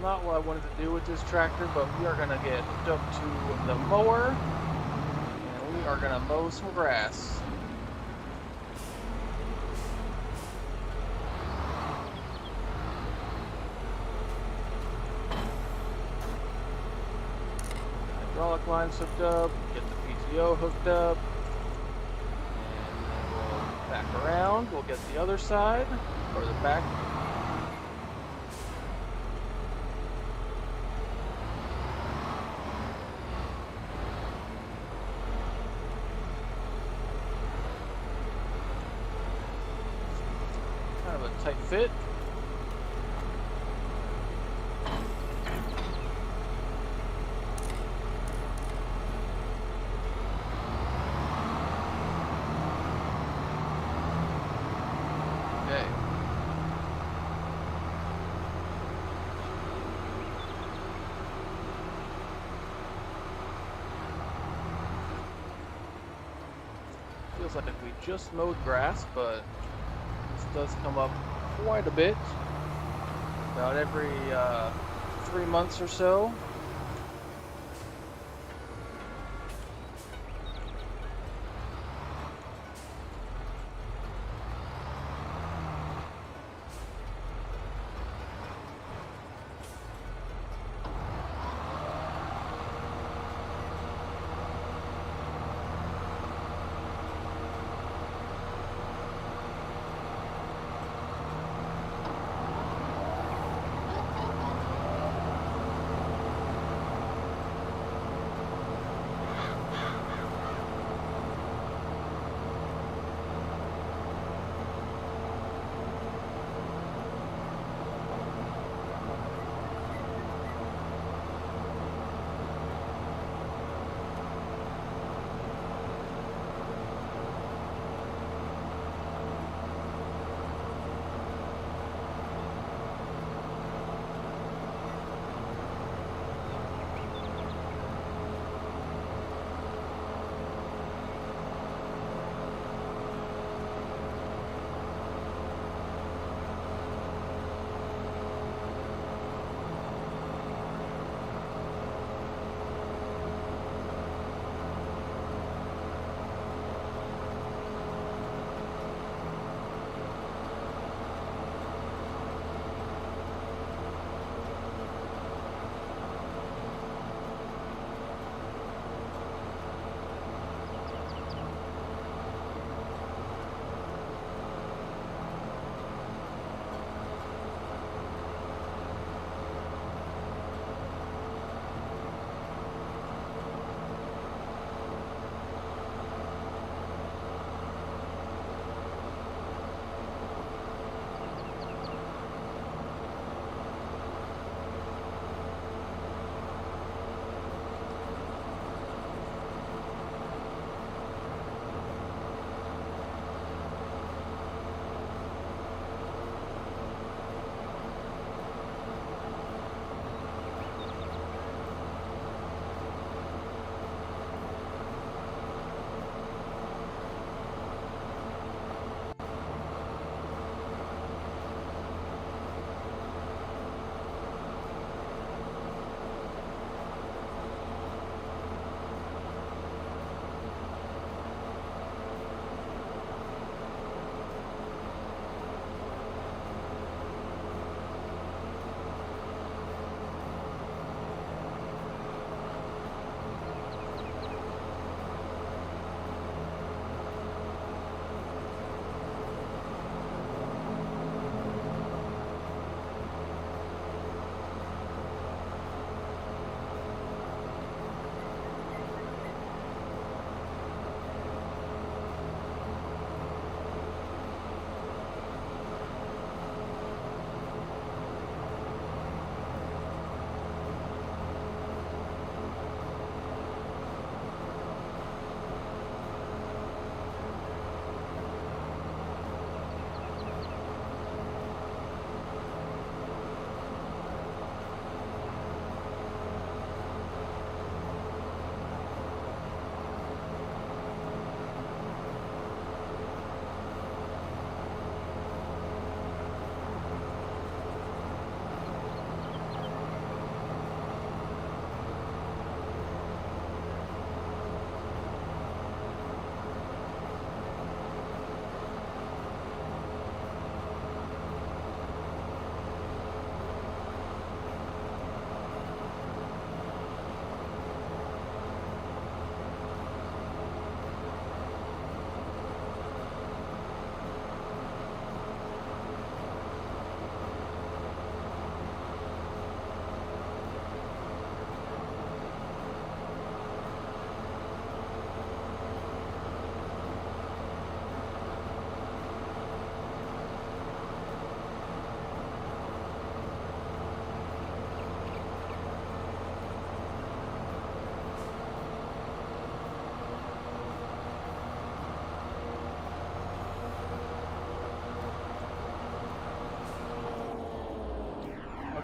Speaker 1: Not what I wanted to do with this tractor, but we are going to get hooked up to the mower and we are going to mow some grass. Hydraulic lines hooked up, get the PTO hooked up, and then we'll back around. We'll get the other side, or the back. fit. Okay. Feels like we just mowed grass, but this does come up quite a bit. About every 3 months or so.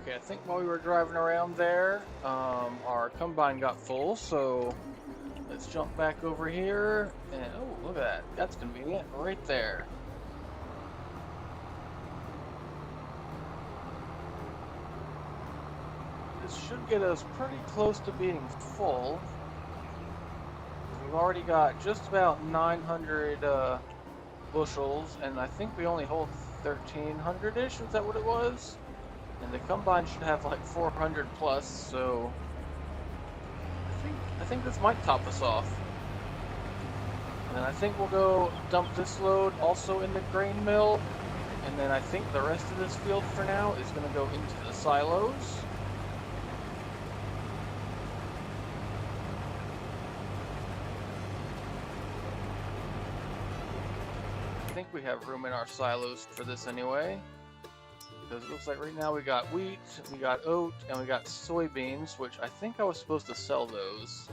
Speaker 1: Okay, I think while we were driving around there, our combine got full, so let's jump back over here. And oh, look at that. That's convenient right there. This should get us pretty close to being full. We've already got just about 900 bushels, and I think we only hold 1,300-ish. Is that what it was? And the combine should have like 400 plus, so I think this might top us off. And then I think we'll go dump this load also in the grain mill, and then I think the rest of this field for now is going to go into the silos. I think we have room in our silos for this anyway. Because it looks like right now we got wheat, we got oat, and we got soybeans, which I think I was supposed to sell those.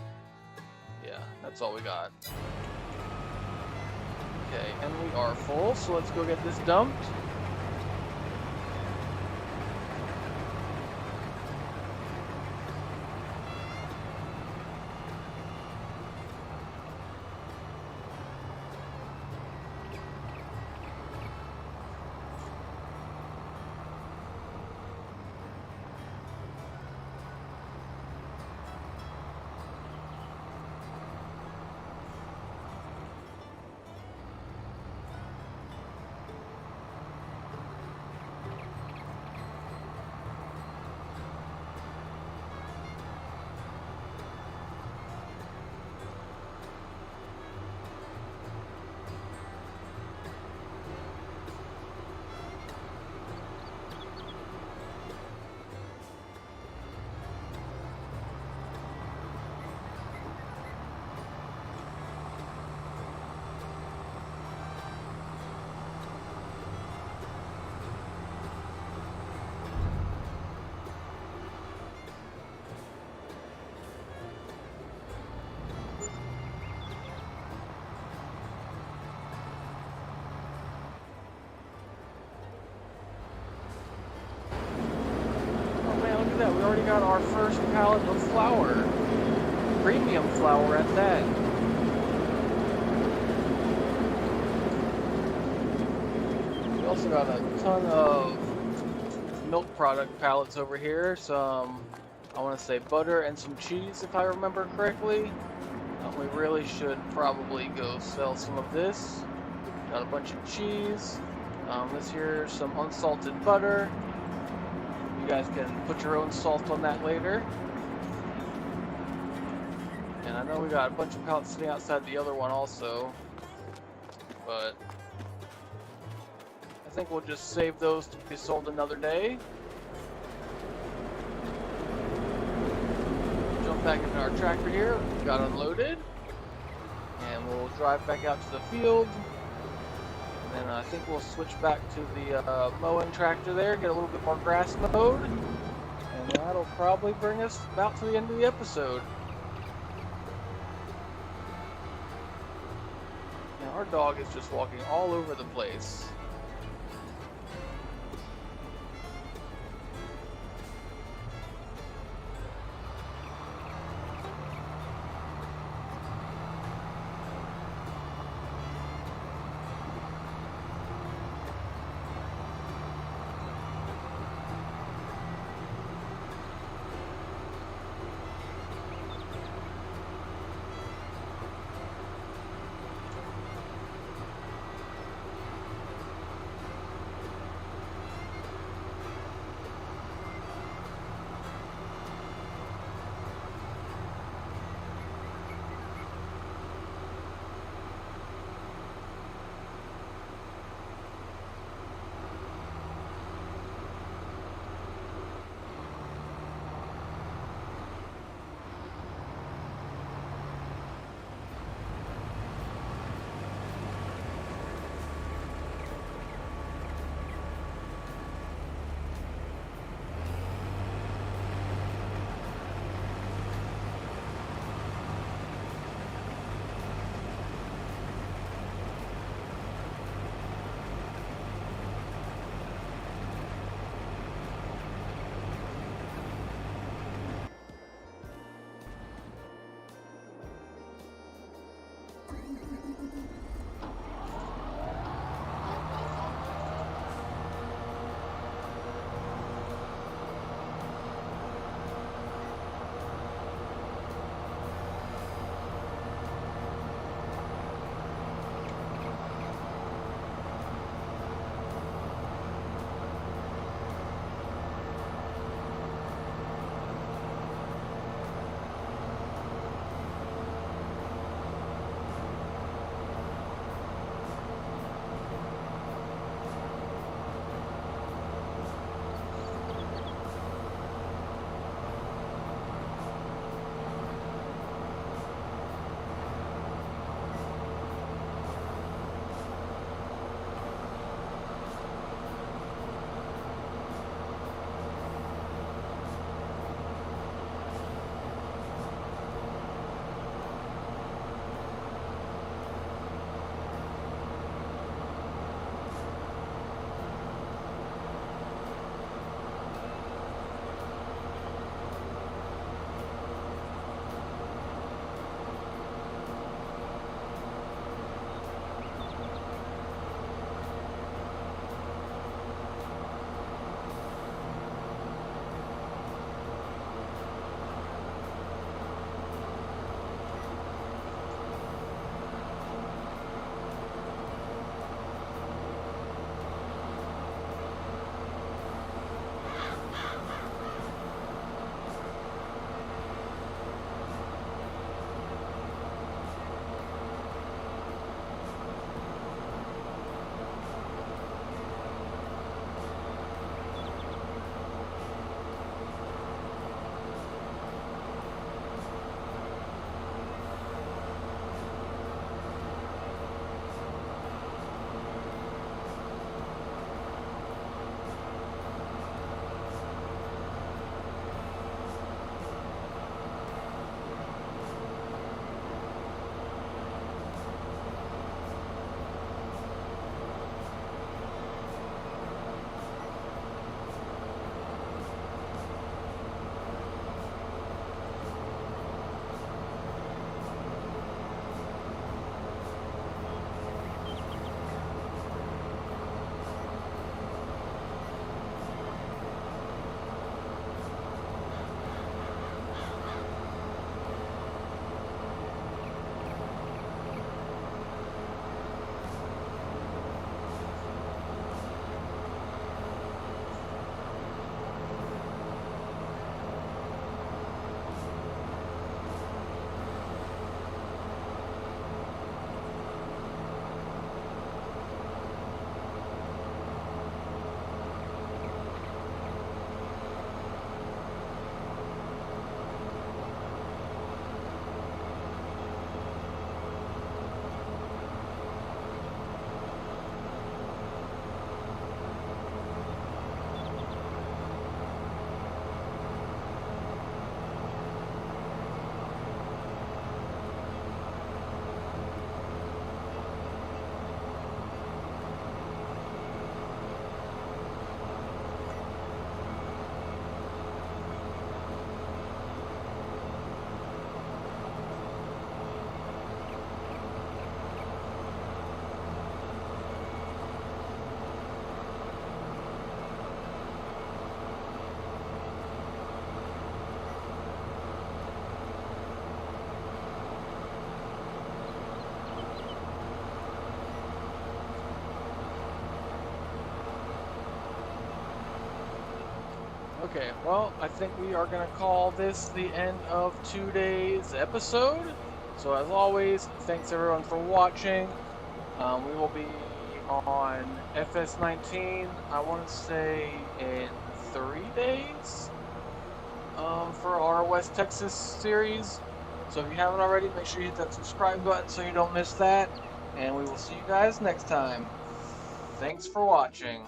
Speaker 1: Yeah, that's all we got. Okay, and we are full, so let's go get this dumped. That we already got our first pallet of flour, premium flour at that. We also got a ton of milk product pallets over here, some, I want to say butter and some cheese if I remember correctly. We really should probably go sell some of this. Got a bunch of cheese, this here, some unsalted butter. You guys can put your own salt on that later. And I know we got a bunch of pallets sitting outside the other one also, but I think we'll just save those to be sold another day. Jump back into our tractor here, got unloaded, and we'll drive back out to the field. And I think we'll switch back to the mowing tractor there, get a little bit more grass mowed, and that'll probably bring us about to the end of the episode. Now our dog is just walking all over the place. Okay, well, I think we are going to call this the end of today's episode. So as always, thanks everyone for watching. We will be on FS19, I want to say in 3 days, for our West Texas series. So if you haven't already, make sure you hit that subscribe button so you don't miss that. And we will see you guys next time. Thanks for watching.